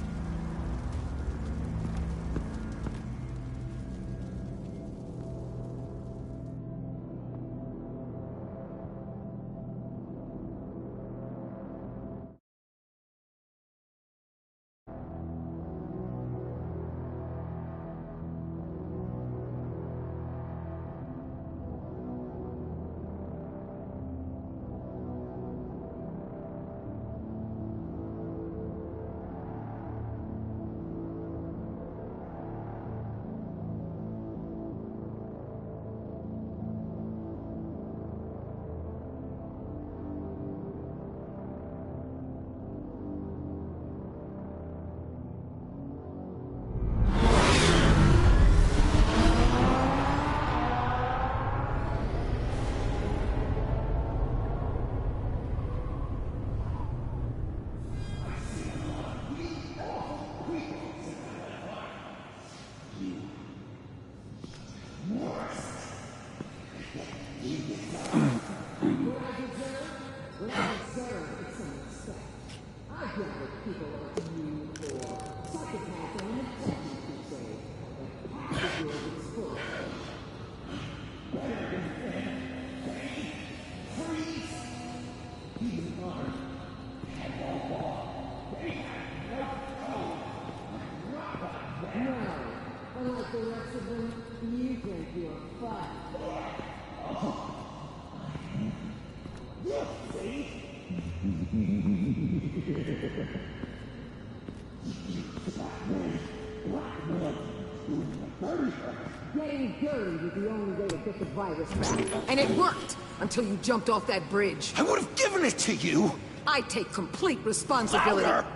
Getting dirty was the only way to get the virus back. And it worked, until you jumped off that bridge. I would have given it to you! I take complete responsibility. Louder!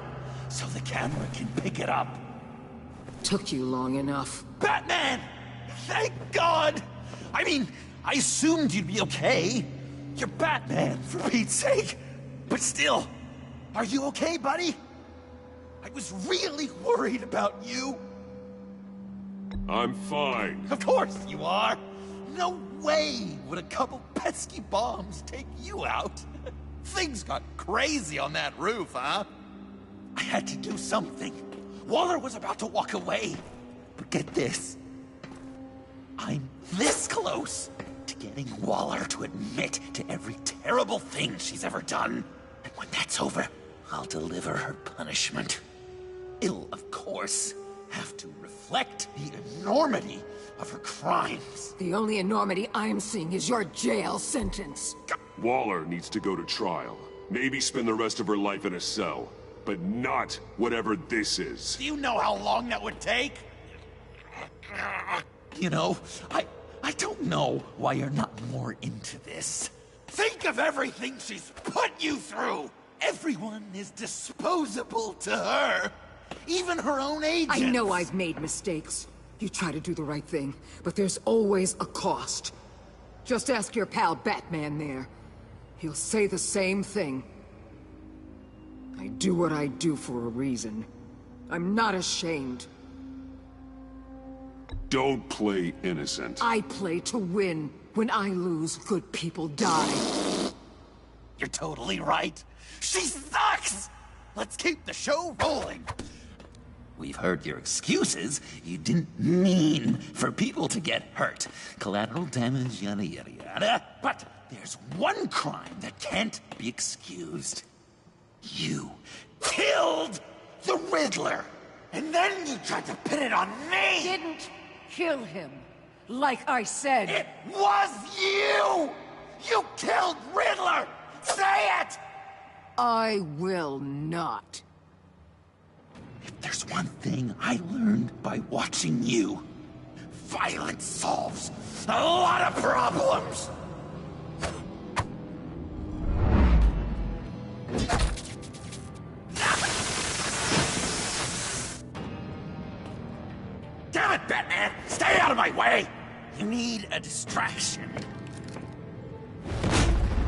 So the camera can pick it up. Took you long enough. Batman! Thank God! I mean, I assumed you'd be okay. You're Batman, for Pete's sake. But still, are you okay, buddy? I was really worried about you. I'm fine. Of course you are. No way would a couple pesky bombs take you out. Things got crazy on that roof, huh? I had to do something. Waller was about to walk away. But get this. I'm this close to getting Waller to admit to every terrible thing she's ever done. And when that's over, I'll deliver her punishment. It'll, of course, have to reflect the enormity of her crimes. The only enormity I'm seeing is your jail sentence. Waller needs to go to trial. Maybe spend the rest of her life in a cell. But not whatever this is. Do you know how long that would take? You know, I don't know why you're not more into this. Think of everything she's put you through! Everyone is disposable to her. Even her own agents. I know I've made mistakes. You try to do the right thing, but there's always a cost. Just ask your pal Batman there. He'll say the same thing. I do what I do for a reason. I'm not ashamed. Don't play innocent. I play to win. When I lose, good people die. You're totally right. She sucks! Let's keep the show rolling. We've heard your excuses. You didn't mean for people to get hurt. Collateral damage, yada yada yada. But there's one crime that can't be excused. You killed the Riddler! And then you tried to pin it on me! Didn't kill him. Like I said. It was you! You killed Riddler! Say it! I will not. If there's one thing I learned by watching you, violence solves a lot of problems! Damn it, Batman! Stay out of my way! You need a distraction.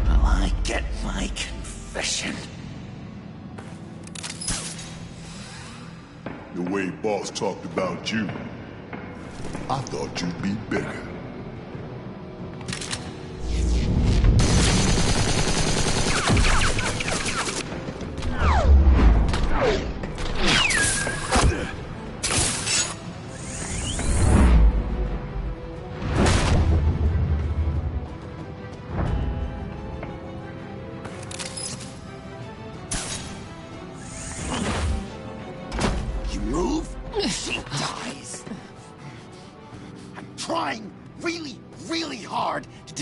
While I get my confession. The way Boss talked about you, I thought you'd be bigger.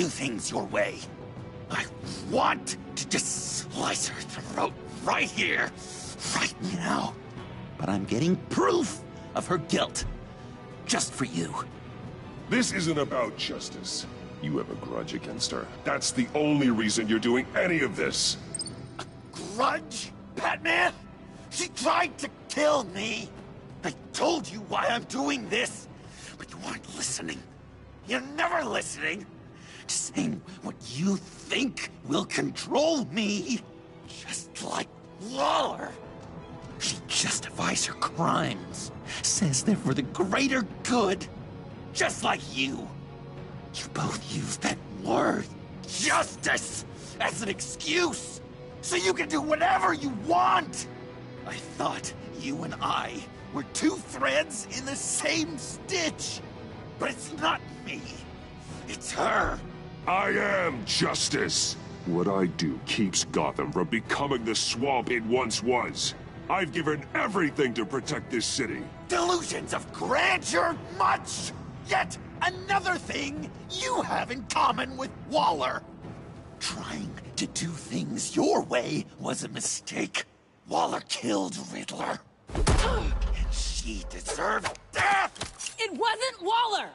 Things your way. I want to just slice her throat right here, right now. But I'm getting proof of her guilt. Just for you. This isn't about justice. You have a grudge against her. That's the only reason you're doing any of this. A grudge? Batman? She tried to kill me. I told you why I'm doing this, but you aren't listening. You're never listening. Saying what you think will control me. Just like Waller. She justifies her crimes. Says they're for the greater good. Just like you. You both use that word, justice, as an excuse. So you can do whatever you want. I thought you and I were two threads in the same stitch. But it's not me. It's her. I am justice. What I do keeps Gotham from becoming the swamp it once was. I've given everything to protect this city. Delusions of grandeur much! Yet another thing you have in common with Waller. Trying to do things your way was a mistake. Waller killed Riddler. And she deserved death! It wasn't Waller!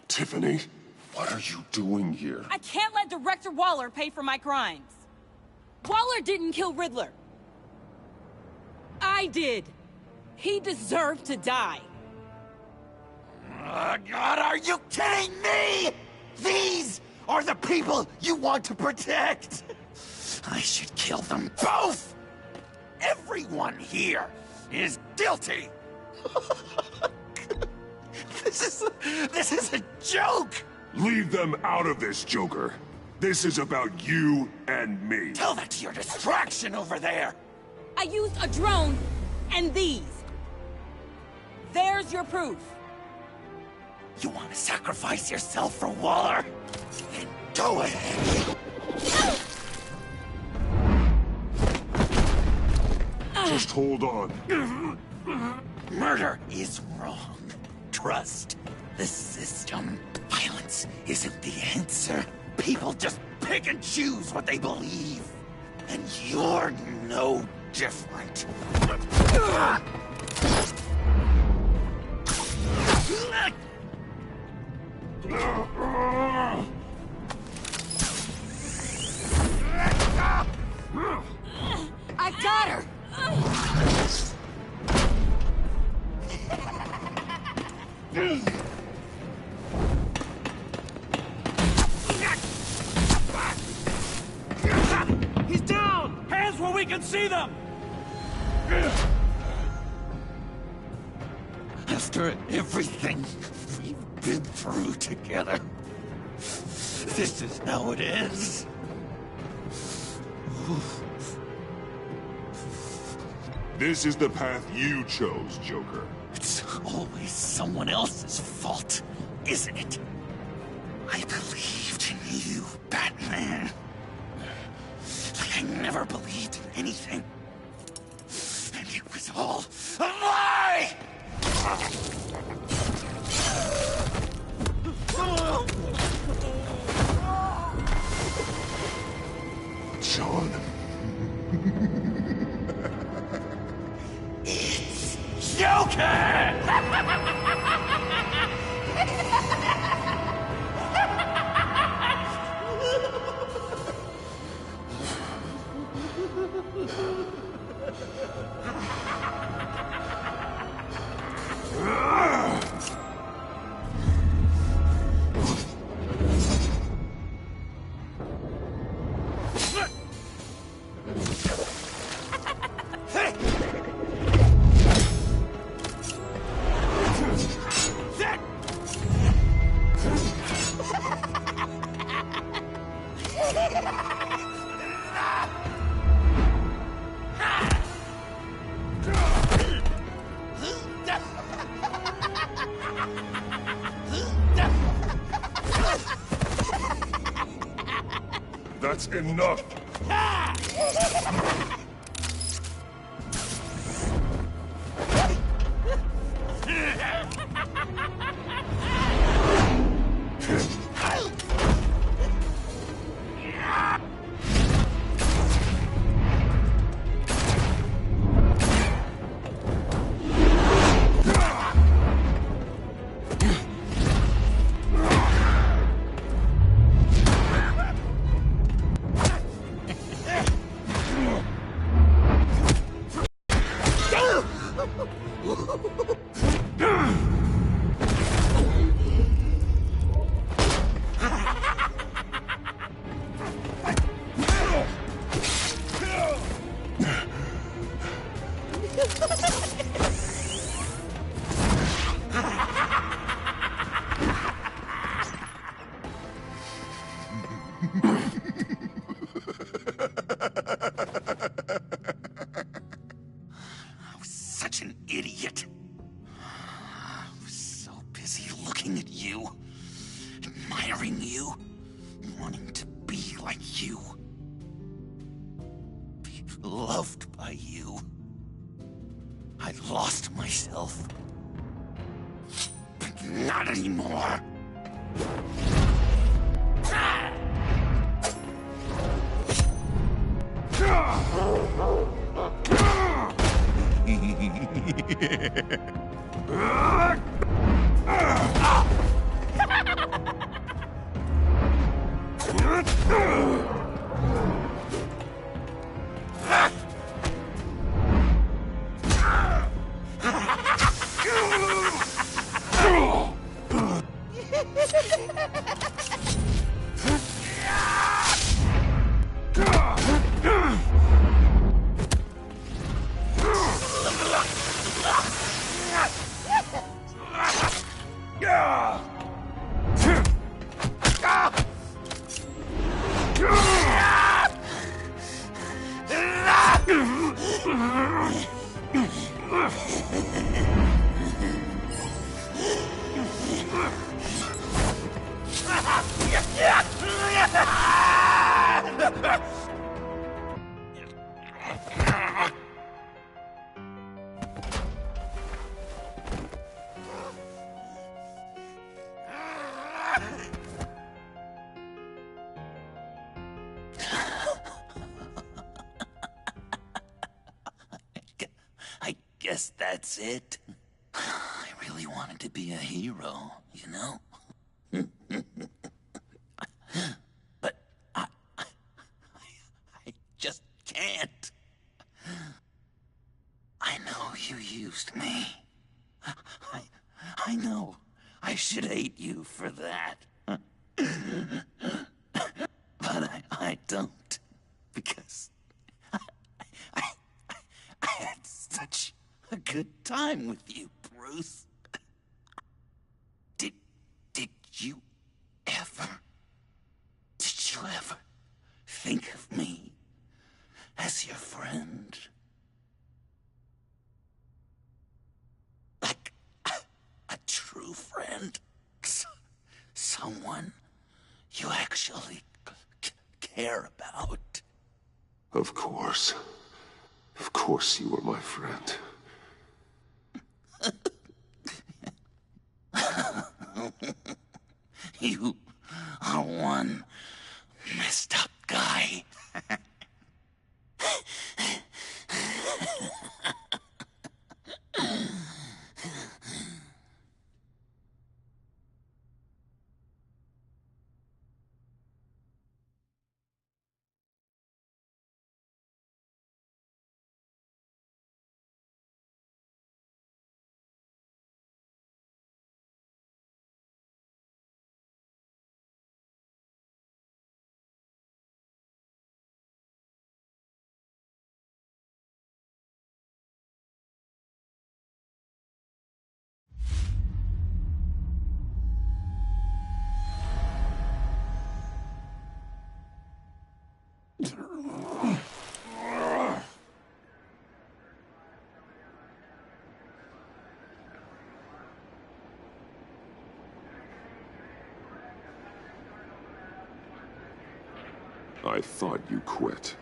Tiffany, what are you doing here? I can't let Director Waller pay for my crimes. Waller didn't kill Riddler. I did. He deserved to die. Oh, God, are you kidding me? These are the people you want to protect. I should kill them both. Everyone here is guilty. This is a joke! Leave them out of this, Joker. This is about you and me. Tell that to your distraction over there! I used a drone and these. There's your proof. You want to sacrifice yourself for Waller? Then go ahead. Just hold on. Murder is wrong. Trust the system. Violence isn't the answer. People just pick and choose what they believe. And you're no different. I got her! He's down! Hands where we can see them! After everything we've been through together, this is how it ends. This is the path you chose, Joker. It's always someone else's fault, isn't it? I believed in you, Batman. Like I never believed in anything. And it was all a lie! John. It's Joker! That's enough! Such an idiot. I was so busy looking at you, admiring you, wanting to be like you, be loved by you. I lost myself. But not anymore. I guess that's it. I really wanted to be a hero, you know? But I just can't. I know you used me. I know. I should hate you for that. But I don't. Because I had such a good time with you, Bruce. Did you ever think of me as your friend? Like a true friend? Someone you actually care about? Of course. Of course you were my friend. You are one messed up guy. I thought you quit.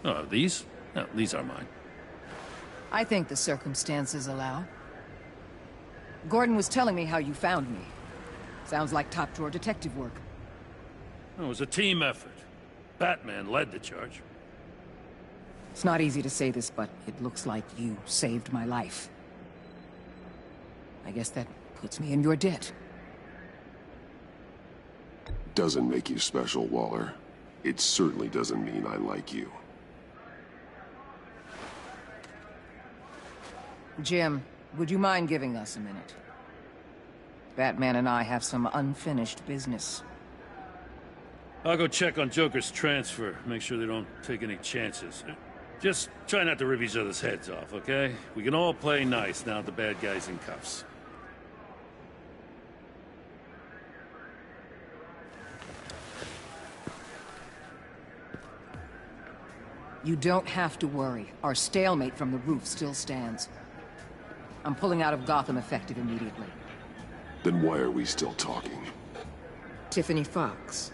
Oh, these? No, these are mine. I think the circumstances allow. Gordon was telling me how you found me. Sounds like top-drawer detective work. It was a team effort. Batman led the charge. It's not easy to say this, but it looks like you saved my life. I guess that puts me in your debt. Doesn't make you special, Waller. It certainly doesn't mean I like you. Jim, would you mind giving us a minute? Batman and I have some unfinished business. I'll go check on Joker's transfer, make sure they don't take any chances. Just try not to rip each other's heads off, okay? We can all play nice now that the bad guy's in cuffs. You don't have to worry. Our stalemate from the roof still stands. I'm pulling out of Gotham effective immediately. Then why are we still talking? Tiffany Fox.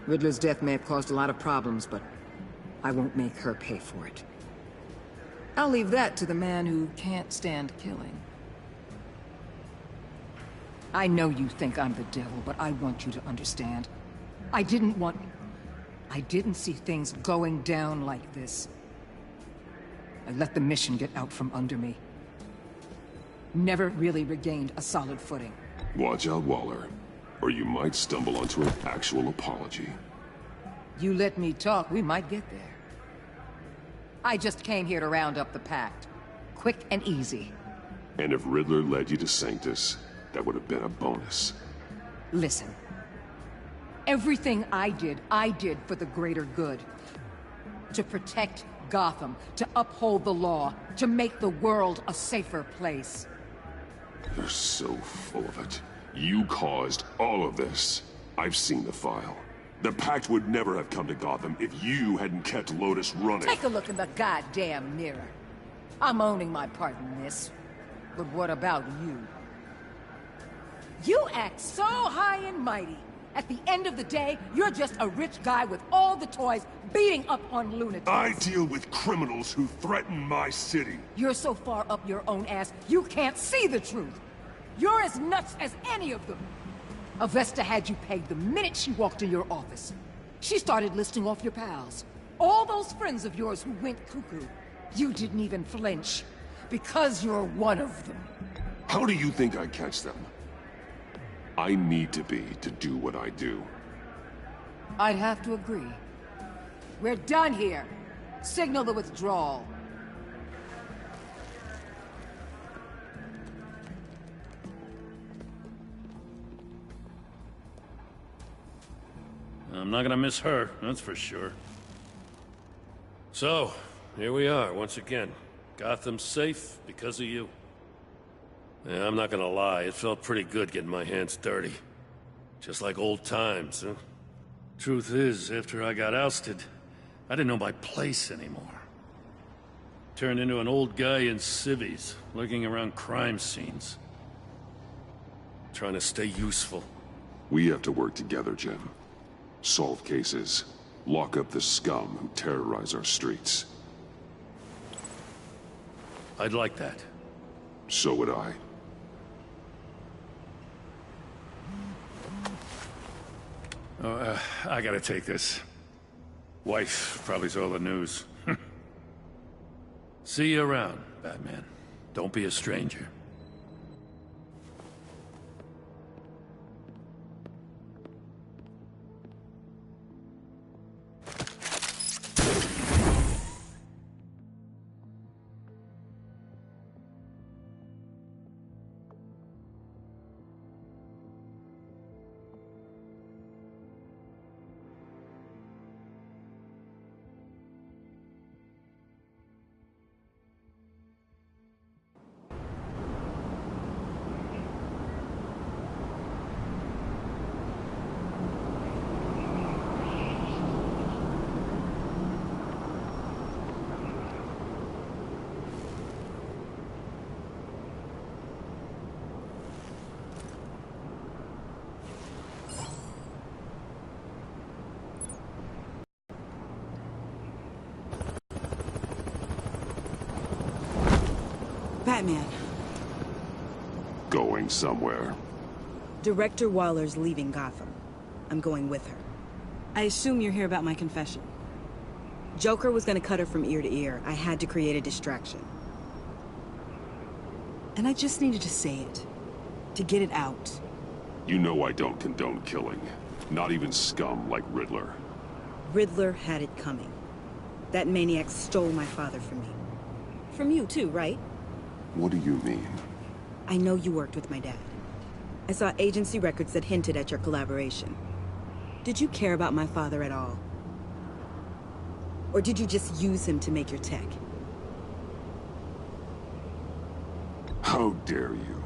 Riddler's death may have caused a lot of problems, but I won't make her pay for it. I'll leave that to the man who can't stand killing. I know you think I'm the devil, but I want you to understand. I didn't see things going down like this. I let the mission get out from under me. Never really regained a solid footing. Watch out, Waller, or you might stumble onto an actual apology. You let me talk, we might get there. I just came here to round up the Pact. Quick and easy. And if Riddler led you to Sanctus, that would have been a bonus. Listen. Everything I did for the greater good. To protect Gotham, to uphold the law, to make the world a safer place. You're so full of it. You caused all of this. I've seen the file. The Pact would never have come to Gotham if you hadn't kept Lotus running. Take a look in the goddamn mirror. I'm owning my part in this. But what about you? You act so high and mighty. At the end of the day, you're just a rich guy with all the toys beating up on lunatics. I deal with criminals who threaten my city. You're so far up your own ass, you can't see the truth. You're as nuts as any of them. Avesta had you pegged the minute she walked in your office. She started listing off your pals. All those friends of yours who went cuckoo. You didn't even flinch. Because you're one of them. How do you think I catch them? I need to be to do what I do. I'd have to agree. We're done here. Signal the withdrawal. I'm not gonna miss her, that's for sure. So, here we are, once again. Gotham's safe because of you. Yeah, I'm not gonna lie, it felt pretty good getting my hands dirty. Just like old times, huh? Truth is, after I got ousted, I didn't know my place anymore. Turned into an old guy in civvies, lurking around crime scenes. Trying to stay useful. We have to work together, Jim. Solve cases. Lock up the scum who terrorize our streets. I'd like that. So would I. I gotta take this. Wife probably saw the news. See you around, Batman. Don't be a stranger. Batman. Going somewhere. Director Waller's leaving Gotham. I'm going with her. I assume you're here about my confession. Joker was gonna cut her from ear to ear. I had to create a distraction. And I just needed to say it. To get it out. You know I don't condone killing. Not even scum like Riddler. Riddler had it coming. That maniac stole my father from me. From you too, right? What do you mean? I know you worked with my dad. I saw agency records that hinted at your collaboration. Did you care about my father at all? Or did you just use him to make your tech? How dare you?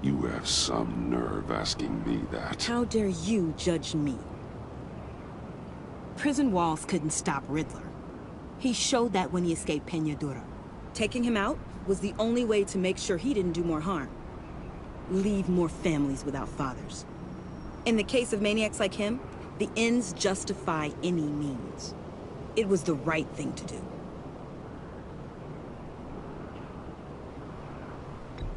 You have some nerve asking me that. How dare you judge me? Prison walls couldn't stop Riddler. He showed that when he escaped Peñadura. Taking him out was the only way to make sure he didn't do more harm. Leave more families without fathers. In the case of maniacs like him, the ends justify any means. It was the right thing to do.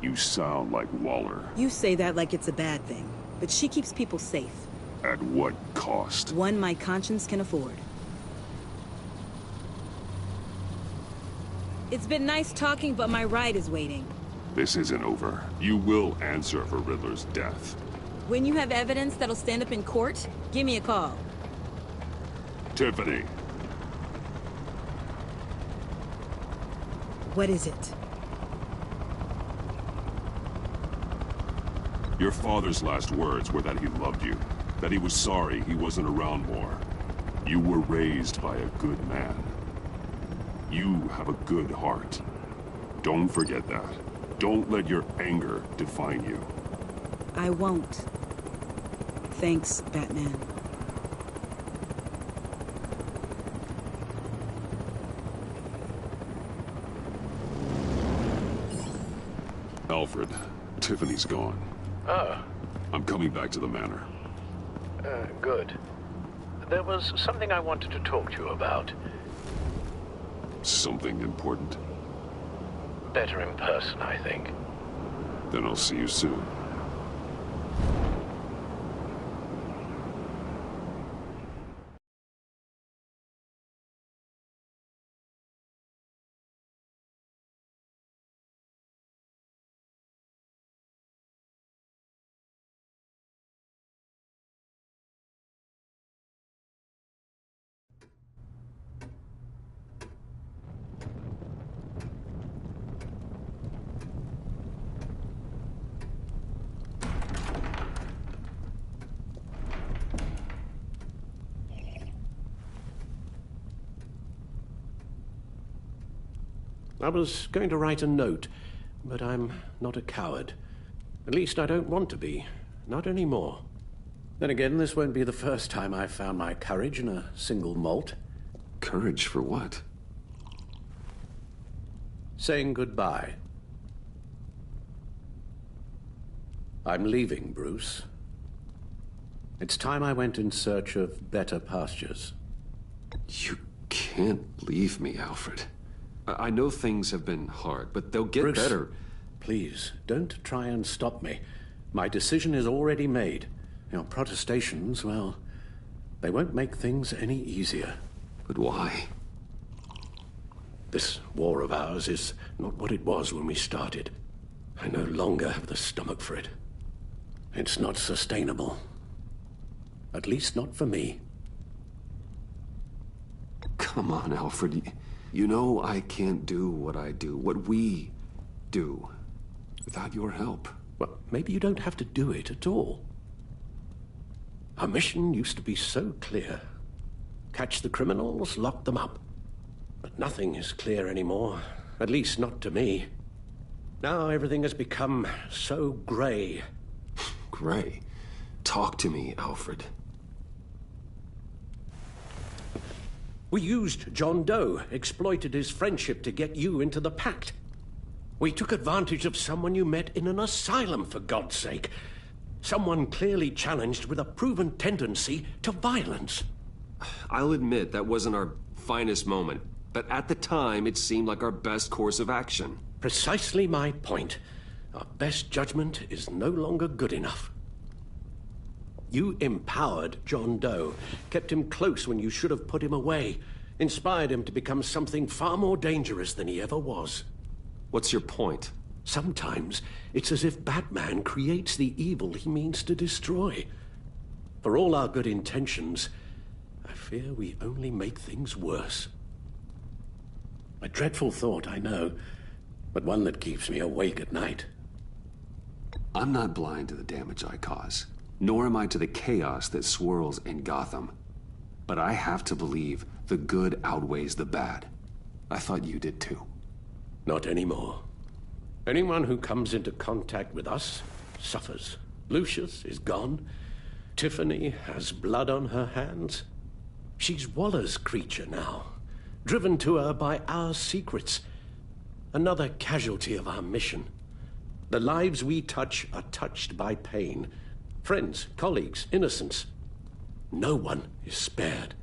You sound like Waller. You say that like it's a bad thing, but she keeps people safe. At what cost? One my conscience can afford. It's been nice talking, but my ride is waiting. This isn't over. You will answer for Riddler's death. When you have evidence that'll stand up in court, give me a call. Tiffany. What is it? Your father's last words were that he loved you. That he was sorry he wasn't around more. You were raised by a good man. You have a good heart. Don't forget that. Don't let your anger define you. I won't. Thanks, Batman. Alfred, Tiffany's gone. Ah. I'm coming back to the manor. Good. There was something I wanted to talk to you about. Something important? Better in person, I think. Then I'll see you soon. I was going to write a note, but I'm not a coward. At least I don't want to be. Not anymore. Then again, this won't be the first time I've found my courage in a single malt. Courage for what? Saying goodbye. I'm leaving, Bruce. It's time I went in search of better pastures. You can't leave me, Alfred. I know things have been hard, but they'll get Bruce, better. Please, don't try and stop me. My decision is already made. Your protestations, well, they won't make things any easier. But why? This war of ours is not what it was when we started. I no longer have the stomach for it. It's not sustainable. At least not for me. Come on, Alfred. You know I can't do what I do, what we do, without your help. Well, maybe you don't have to do it at all. Our mission used to be so clear. Catch the criminals, lock them up. But nothing is clear anymore, at least not to me. Now everything has become so gray. Gray? Talk to me, Alfred. We used John Doe, exploited his friendship to get you into the Pact. We took advantage of someone you met in an asylum, for God's sake. Someone clearly challenged with a proven tendency to violence. I'll admit that wasn't our finest moment, but at the time it seemed like our best course of action. Precisely my point. Our best judgment is no longer good enough. You empowered John Doe, kept him close when you should have put him away, inspired him to become something far more dangerous than he ever was. What's your point? Sometimes it's as if Batman creates the evil he means to destroy. For all our good intentions, I fear we only make things worse. A dreadful thought, I know, but one that keeps me awake at night. I'm not blind to the damage I cause, nor am I to the chaos that swirls in Gotham. But I have to believe the good outweighs the bad. I thought you did too. Not anymore. Anyone who comes into contact with us suffers. Lucius is gone. Tiffany has blood on her hands. She's Waller's creature now, driven to her by our secrets. Another casualty of our mission. The lives we touch are touched by pain. Friends, colleagues, innocents. No one is spared.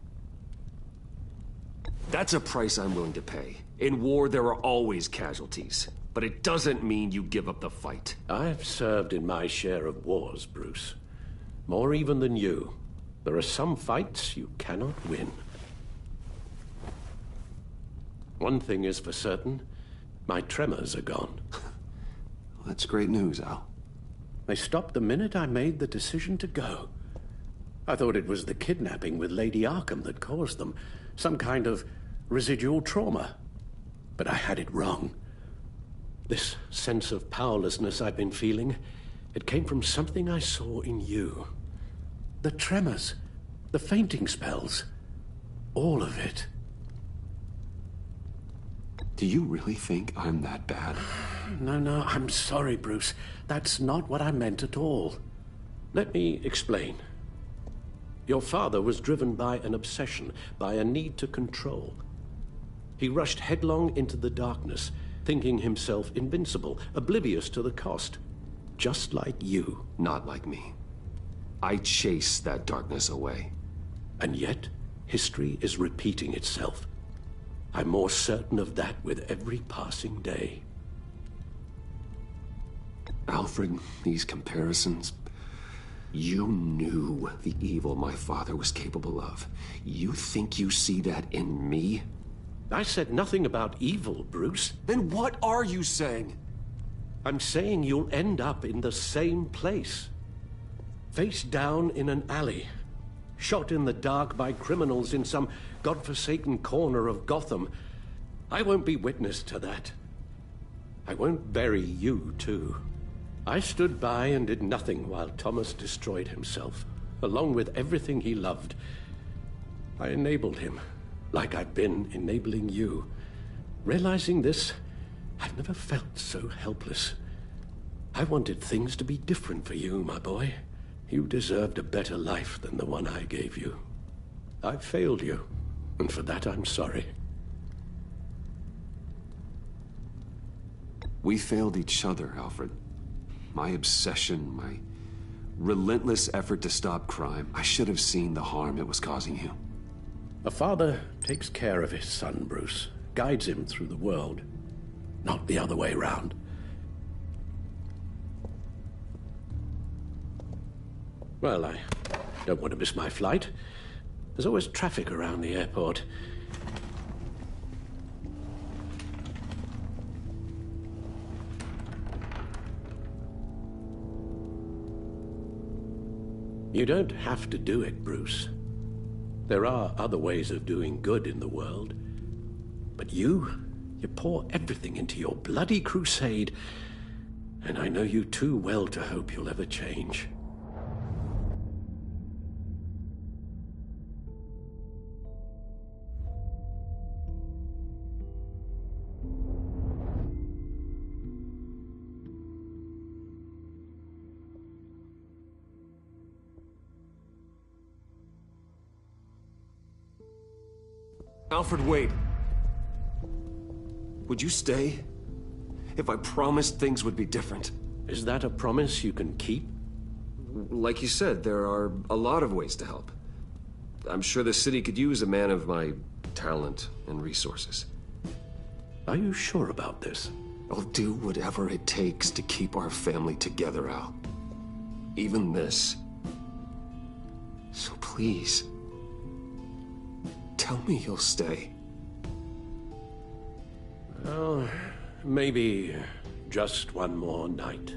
That's a price I'm willing to pay. In war, there are always casualties. But it doesn't mean you give up the fight. I've served in my share of wars, Bruce. More even than you. There are some fights you cannot win. One thing is for certain. My tremors are gone. Well, that's great news, Al. They stopped the minute I made the decision to go. I thought it was the kidnapping with Lady Arkham that caused them. Some kind of residual trauma. But I had it wrong. This sense of powerlessness I've been feeling, it came from something I saw in you. The tremors, the fainting spells, all of it. Do you really think I'm that bad? No, I'm sorry, Bruce. That's not what I meant at all. Let me explain. Your father was driven by an obsession, by a need to control. He rushed headlong into the darkness, thinking himself invincible, oblivious to the cost. Just like you. Not like me. I chase that darkness away. And yet, history is repeating itself. I'm more certain of that with every passing day. Alfred, these comparisons... You knew the evil my father was capable of. You think you see that in me? I said nothing about evil, Bruce. Then what are you saying? I'm saying you'll end up in the same place. Face down in an alley. Shot in the dark by criminals in some godforsaken corner of Gotham. I won't be witness to that. I won't bury you, too. I stood by and did nothing while Thomas destroyed himself, along with everything he loved. I enabled him. Like I've been enabling you. Realizing this, I've never felt so helpless. I wanted things to be different for you, my boy. You deserved a better life than the one I gave you. I failed you, and for that I'm sorry. We failed each other, Alfred. My obsession, my relentless effort to stop crime. I should have seen the harm it was causing you. A father takes care of his son, Bruce. Guides him through the world. Not the other way round. Well, I don't want to miss my flight. There's always traffic around the airport. You don't have to do it, Bruce. There are other ways of doing good in the world. But you pour everything into your bloody crusade, and I know you too well to hope you'll ever change. Alfred, wait. Would you stay? If I promised things would be different. Is that a promise you can keep? Like you said, there are a lot of ways to help. I'm sure the city could use a man of my talent and resources. Are you sure about this? I'll do whatever it takes to keep our family together, Al. Even this. So please, tell me you'll stay. Well, maybe just one more night.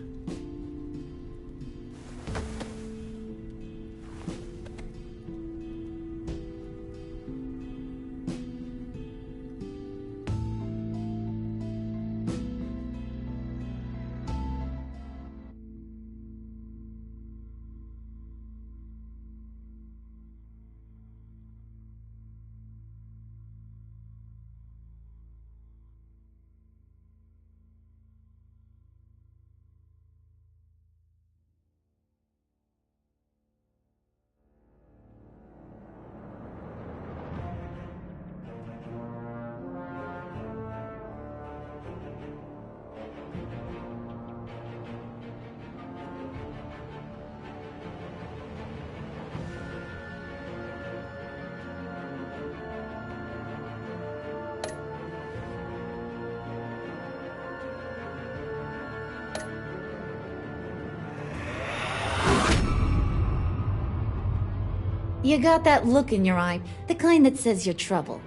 You got that look in your eye, the kind that says you're trouble.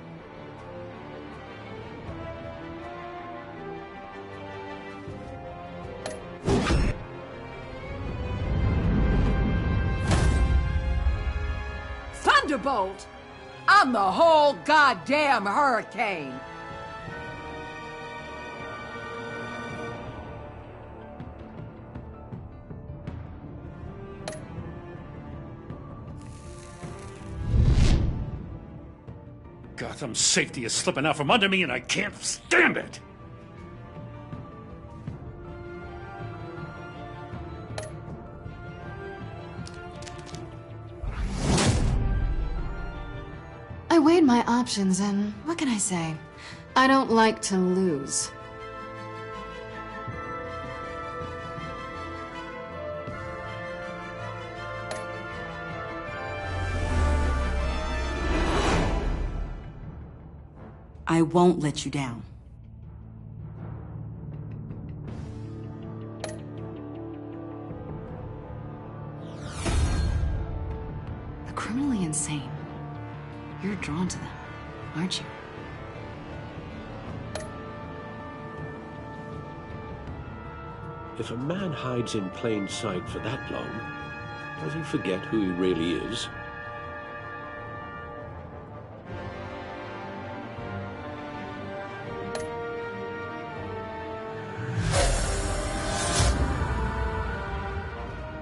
Thunderbolt! I'm the whole goddamn hurricane! Gotham's safety is slipping out from under me and I can't stand it! I weighed my options and what can I say? I don't like to lose. I won't let you down. The criminally insane. You're drawn to them, aren't you? If a man hides in plain sight for that long, does he forget who he really is?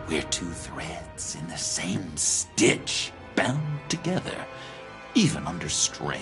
We're two threads in the same stitch, bound together, even under strain.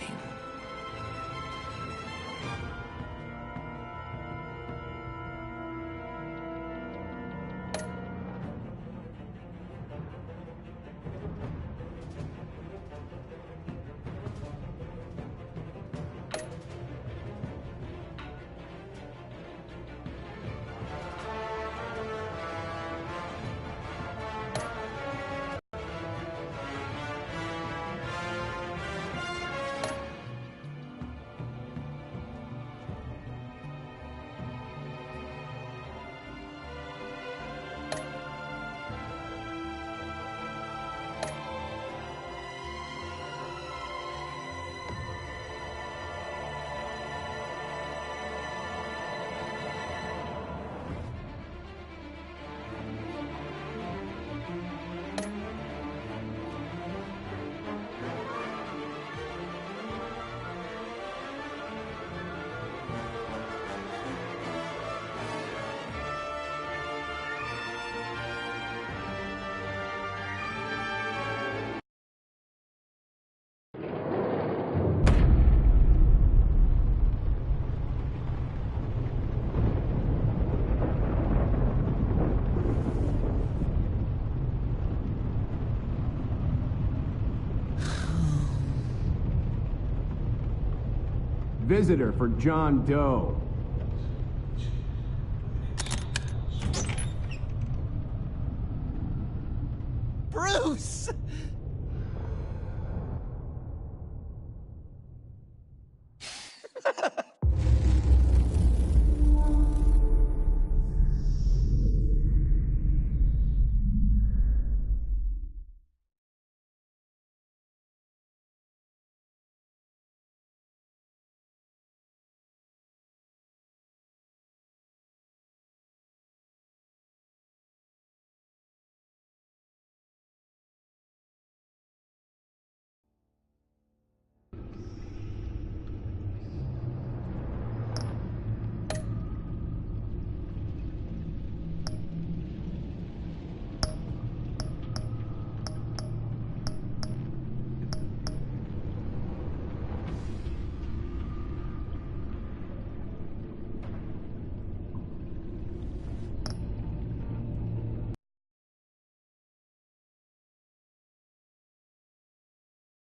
Visitor for John Doe.